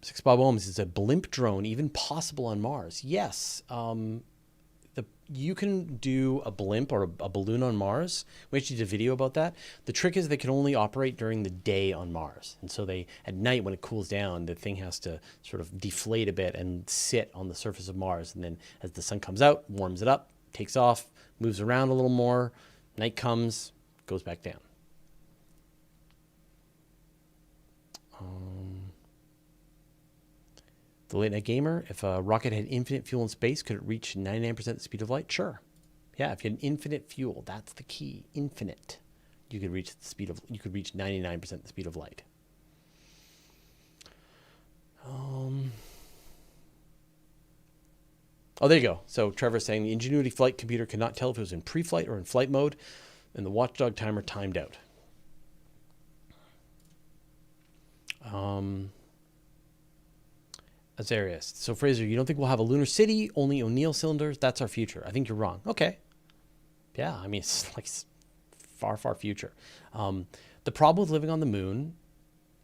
Six Bob Holmes, is a blimp drone even possible on Mars? Yes. You can do a blimp or a balloon on Mars. We actually did a video about that. The trick is they can only operate during the day on Mars. And so at night when it cools down, the thing has to sort of deflate a bit and sit on the surface of Mars. And then as the sun comes out, warms it up, takes off, moves around a little more. Night comes, goes back down. The Late Night Gamer, if a rocket had infinite fuel in space, could it reach 99% the speed of light? Sure. Yeah, if you had infinite fuel, that's the key. Infinite. You could reach 99% the speed of light. Oh, there you go. So Trevor's saying the Ingenuity flight computer could not tell if it was in pre-flight or in flight mode, and the watchdog timer timed out. Azarius. So Fraser, you don't think we'll have a lunar city, only O'Neill cylinders? That's our future. I think you're wrong. Okay. Yeah, I mean, it's like far, far future. The problem with living on the moon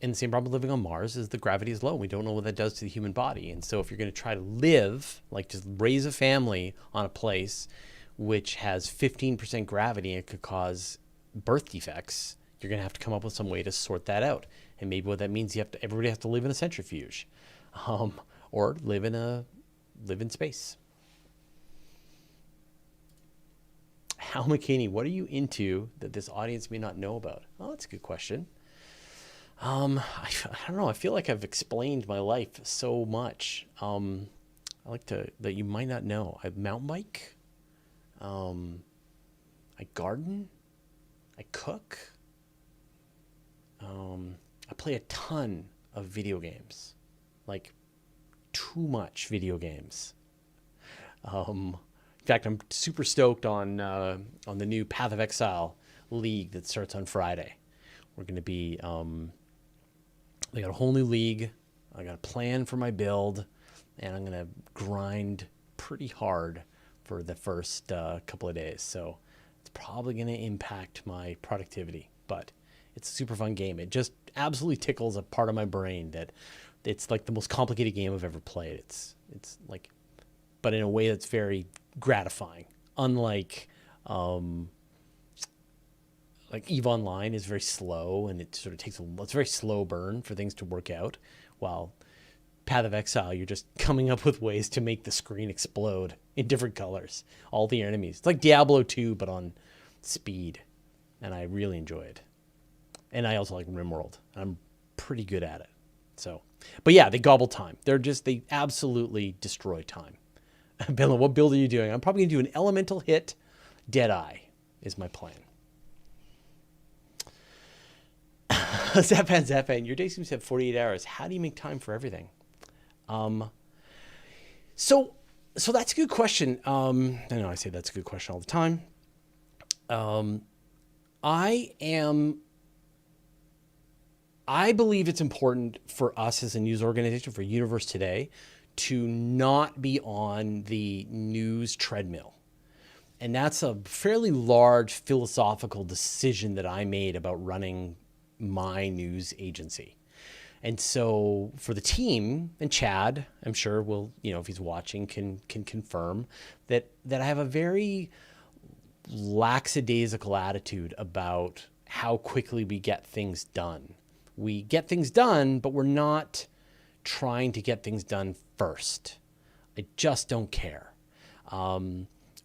and the same problem with living on Mars is the gravity is low. We don't know what that does to the human body. And so if you're going to try to live, like just raise a family on a place which has 15% gravity and it could cause birth defects, you're going to have to come up with some way to sort that out. And maybe what that means, everybody has to live in a centrifuge, or live in space. Hal McKinney, what are you into that this audience may not know about? Oh, that's a good question. I don't know. I feel like I've explained my life so much. I like that you might not know. I mountain bike. I garden. I cook. I play a ton of video games, like too much video games. In fact, I'm super stoked on the new Path of Exile league that starts on Friday. We're going to be, they got a whole new league. I got a plan for my build, and I'm going to grind pretty hard for the first couple of days. So it's probably going to impact my productivity, but it's a super fun game. It just absolutely tickles a part of my brain that it's like the most complicated game I've ever played. It's like, but in a way that's very gratifying. Unlike, like EVE Online is very slow and it sort of takes it's a very slow burn for things to work out. While Path of Exile, you're just coming up with ways to make the screen explode in different colors. All the enemies. It's like Diablo 2, but on speed. And I really enjoy it. And I also like RimWorld. I'm pretty good at it. So, but yeah, they gobble time. They absolutely destroy time. Bella, what build are you doing? I'm probably going to do an elemental hit. Deadeye is my plan. Zapan, your day seems to have 48 hours. How do you make time for everything? So that's a good question. I know I say that's a good question all the time. I believe it's important for us as a news organization, for Universe Today, to not be on the news treadmill. And that's a fairly large philosophical decision that I made about running my news agency. And so for the team, and Chad, I'm sure will, if he's watching, can confirm that I have a very lackadaisical attitude about how quickly we get things done. We get things done, but we're not trying to get things done first. I just don't care.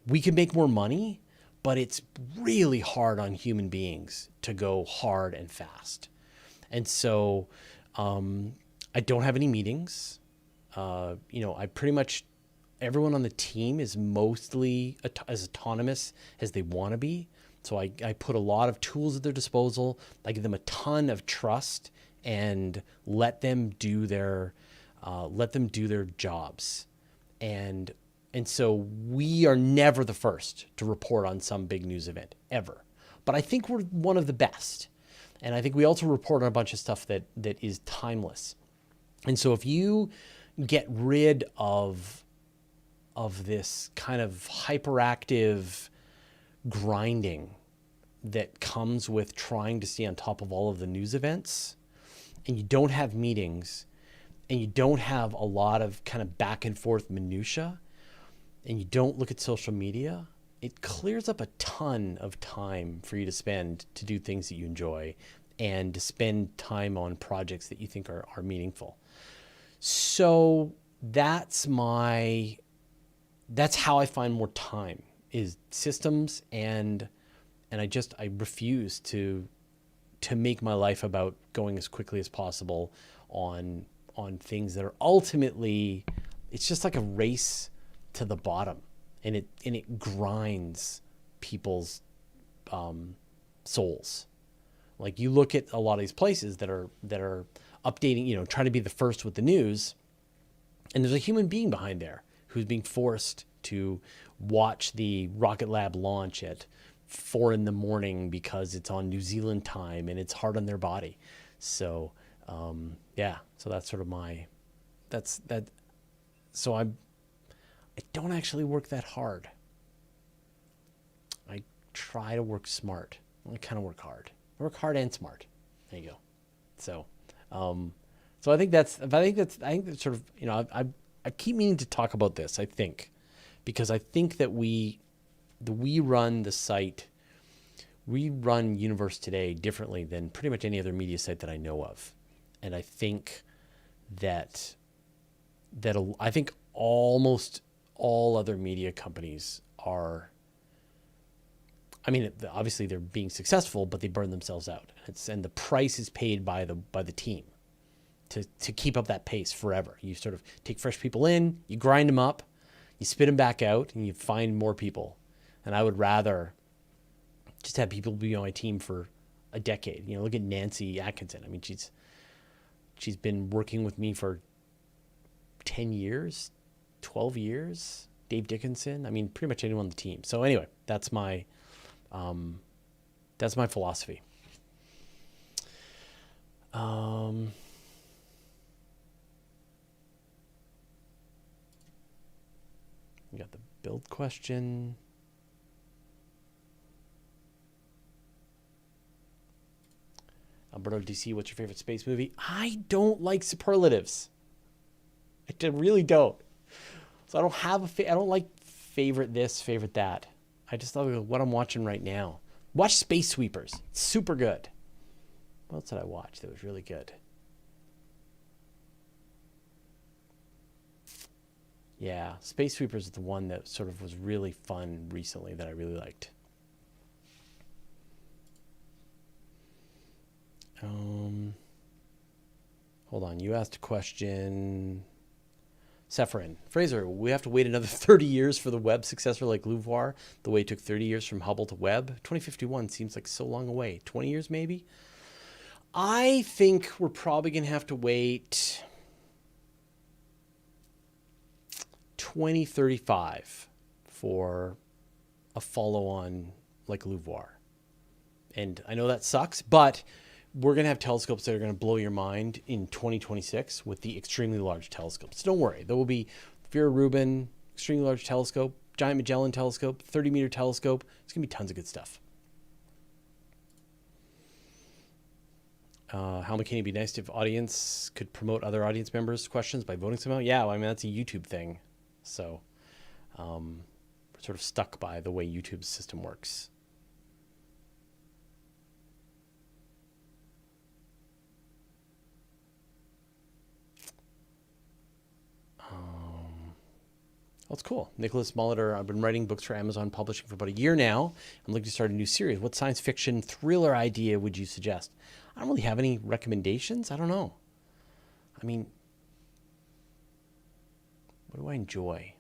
We can make more money, but it's really hard on human beings to go hard and fast. And so I don't have any meetings. I pretty much, everyone on the team is mostly as autonomous as they want to be. So I put a lot of tools at their disposal. I give them a ton of trust and let them do their jobs. And so we are never the first to report on some big news event, ever. But I think we're one of the best. And I think we also report on a bunch of stuff that is timeless. And so if you get rid of this kind of hyperactive grinding that comes with trying to stay on top of all of the news events, and you don't have meetings, and you don't have a lot of kind of back and forth minutia, and you don't look at social media, it clears up a ton of time for you to spend to do things that you enjoy and to spend time on projects that you think are meaningful. So that's how I find more time, is systems, and I refuse to to make my life about going as quickly as possible on things that are ultimately, it's just like a race to the bottom, and it grinds people's souls. Like, you look at a lot of these places that are updating, trying to be the first with the news, and there's a human being behind there who's being forced to watch the Rocket Lab launch at 4 a.m. because it's on New Zealand time and it's hard on their body. So so that's sort of so I don't actually work that hard. I try to work smart. I kind of work hard. I work hard and smart. There you go. So I think that's sort of, I keep meaning to talk about this, I think, because I think that we run the site, we run Universe Today differently than pretty much any other media site that I know of. And I think that I think almost all other media companies are, I mean, obviously they're being successful, but they burn themselves out. And the price is paid by the team to keep up that pace forever. You sort of take fresh people in, you grind them up, you spit them back out, and you find more people. And I would rather just have people be on my team for a decade. Look at Nancy Atkinson. I mean, she's been working with me for 10 years, 12 years. Dave Dickinson. I mean, pretty much anyone on the team. So anyway, that's my philosophy. We got the build question. Alberto DC, what's your favorite space movie? I don't like superlatives. I really don't. So I don't have I don't like favorite this, favorite that. I just love what I'm watching right now. Watch Space Sweepers. It's super good. What else did I watch that was really good? Yeah, Space Sweepers is the one that sort of was really fun recently that I really liked. Hold on, you asked a question. Sephirin. Fraser, we have to wait another 30 years for the Webb successor like LUVOIR, the way it took 30 years from Hubble to Webb. 2051 seems like so long away. 20 years maybe? I think we're probably going to have to wait 2035 for a follow-on like LUVOIR. And I know that sucks, but we're going to have telescopes that are going to blow your mind in 2026 with the extremely large telescopes. So don't worry. There will be Vera Rubin, extremely large telescope, Giant Magellan telescope, 30-meter telescope. It's going to be tons of good stuff. How McKinney, it'd be nice if audience could promote other audience members' questions by voting somehow. Yeah, I mean, that's a YouTube thing. So we're sort of stuck by the way YouTube's system works. That's cool. Nicholas Molitor, I've been writing books for Amazon Publishing for about a year now. I'm looking to start a new series. What science fiction thriller idea would you suggest? I don't really have any recommendations. I don't know. I mean, what do I enjoy?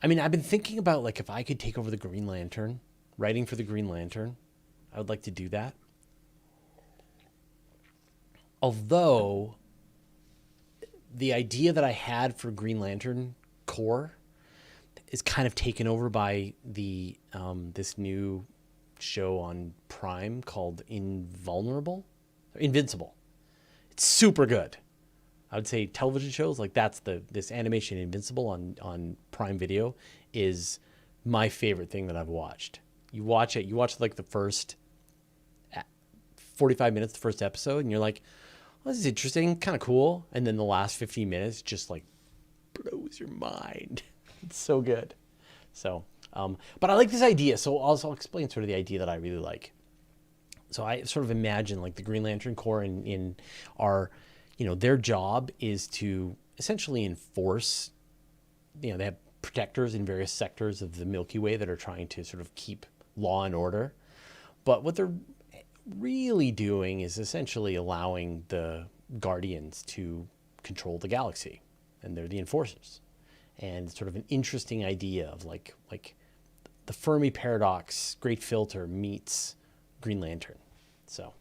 I mean, I've been thinking about, like, if I could take over the Green Lantern, writing for the Green Lantern, I would like to do that. Although the idea that I had for Green Lantern Corps is kind of taken over by the this new show on Prime called Invincible. It's super good. I would say television shows like this animation Invincible on Prime Video is my favorite thing that I've watched. You watch like the first 45 minutes, the first episode, and you're like, well, this is interesting, kind of cool. And then the last 15 minutes just like blows your mind. It's so good. So, but I like this idea. So I'll explain sort of the idea that I really like. So I sort of imagine like the Green Lantern Corps in our, their job is to essentially enforce, they have protectors in various sectors of the Milky Way that are trying to sort of keep law and order. But what they're really doing is essentially allowing the Guardians to control the galaxy, and they're the enforcers. And it's sort of an interesting idea of like the Fermi paradox, Great Filter meets Green Lantern. So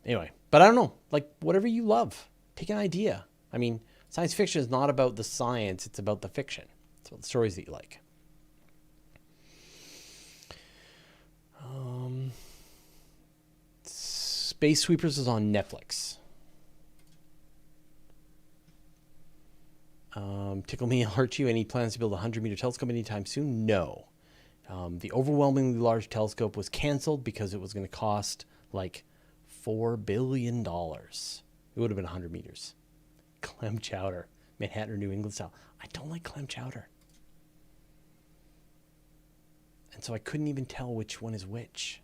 anyway, but I don't know, like whatever you love, pick an idea. I mean, science fiction is not about the science, it's about the fiction. It's about the stories that you like. Space Sweepers is on Netflix. Tickle Me, I'll Hurt You. Any plans to build a 100-meter telescope anytime soon? No. The overwhelmingly large telescope was canceled because it was going to cost like $4 billion. It would have been 100 meters. Clam chowder, Manhattan or New England style. I don't like clam chowder. And so I couldn't even tell which one is which.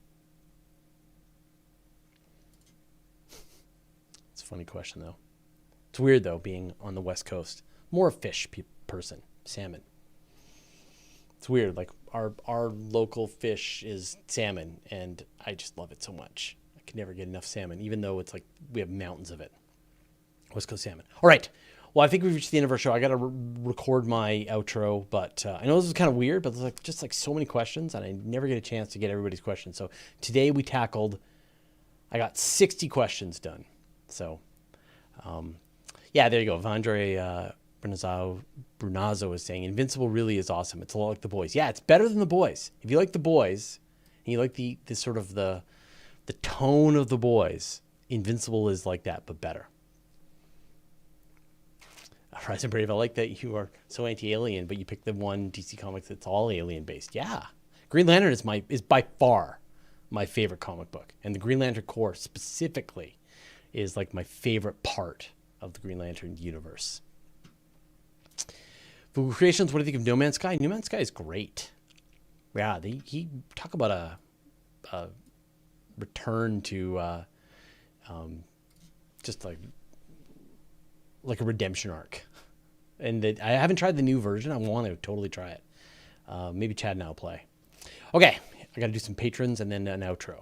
It's a funny question, though. It's weird, though, being on the West Coast. More a fish person, salmon. It's weird. Like, our local fish is salmon, and I just love it so much. I can never get enough salmon, even though it's like we have mountains of it. West Coast salmon. All right. Well, I think we've reached the end of our show. I got to record my outro, but I know this is kind of weird, but there's just so many questions, and I never get a chance to get everybody's questions. So today I got 60 questions done. So, yeah, there you go. Vandre Brunazzo is saying, Invincible really is awesome. It's a lot like The Boys. Yeah, it's better than The Boys. If you like The Boys, and you like the sort of the tone of The Boys, Invincible is like that, but better. Rise and Brave, I like that you are so anti-alien, but you picked the one DC comic that's all alien-based. Yeah. Green Lantern is by far my favorite comic book. And the Green Lantern Corps specifically is like my favorite part of the Green Lantern universe. Fugu Creations, what do you think of No Man's Sky? No Man's Sky is great. Yeah, he talk about a return to just like a redemption arc. And I haven't tried the new version. I want to totally try it. Maybe Chad and I will play. Okay, I got to do some patrons and then an outro.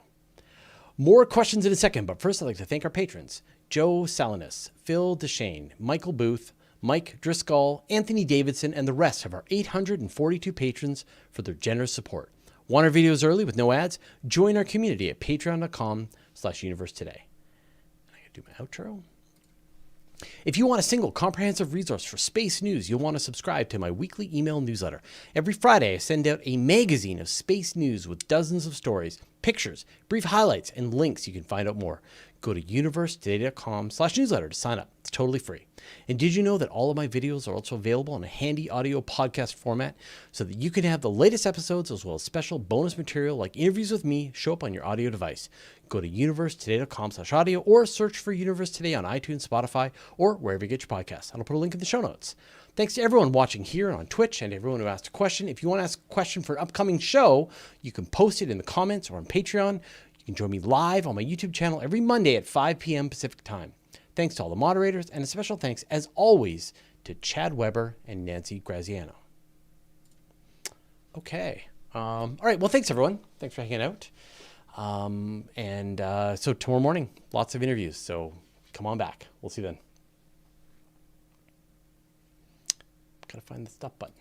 More questions in a second, but first I'd like to thank our patrons. Joe Salinas, Phil Deshane, Michael Booth, Mike Driscoll, Anthony Davidson, and the rest of our 842 patrons for their generous support. Want our videos early with no ads? Join our community at patreon.com/universetoday. I got to do my outro. If you want a single comprehensive resource for space news, you'll want to subscribe to my weekly email newsletter. Every Friday, I send out a magazine of space news with dozens of stories, pictures, brief highlights, and links you can find out more. Go to universetoday.com/newsletter to sign up. It's totally free. And did you know that all of my videos are also available in a handy audio podcast format so that you can have the latest episodes as well as special bonus material like interviews with me show up on your audio device? Go to universetoday.com/audio or search for Universe Today on iTunes, Spotify, or wherever you get your podcasts. I'll put a link in the show notes. Thanks to everyone watching here on Twitch and everyone who asked a question. If you want to ask a question for an upcoming show, you can post it in the comments or on Patreon. You can join me live on my YouTube channel every Monday at 5 p.m. Pacific time. Thanks to all the moderators, and a special thanks, as always, to Chad Weber and Nancy Graziano. Okay. All right. Well, thanks, everyone. Thanks for hanging out. So tomorrow morning, lots of interviews. So come on back. We'll see you then. Gotta find the stop button.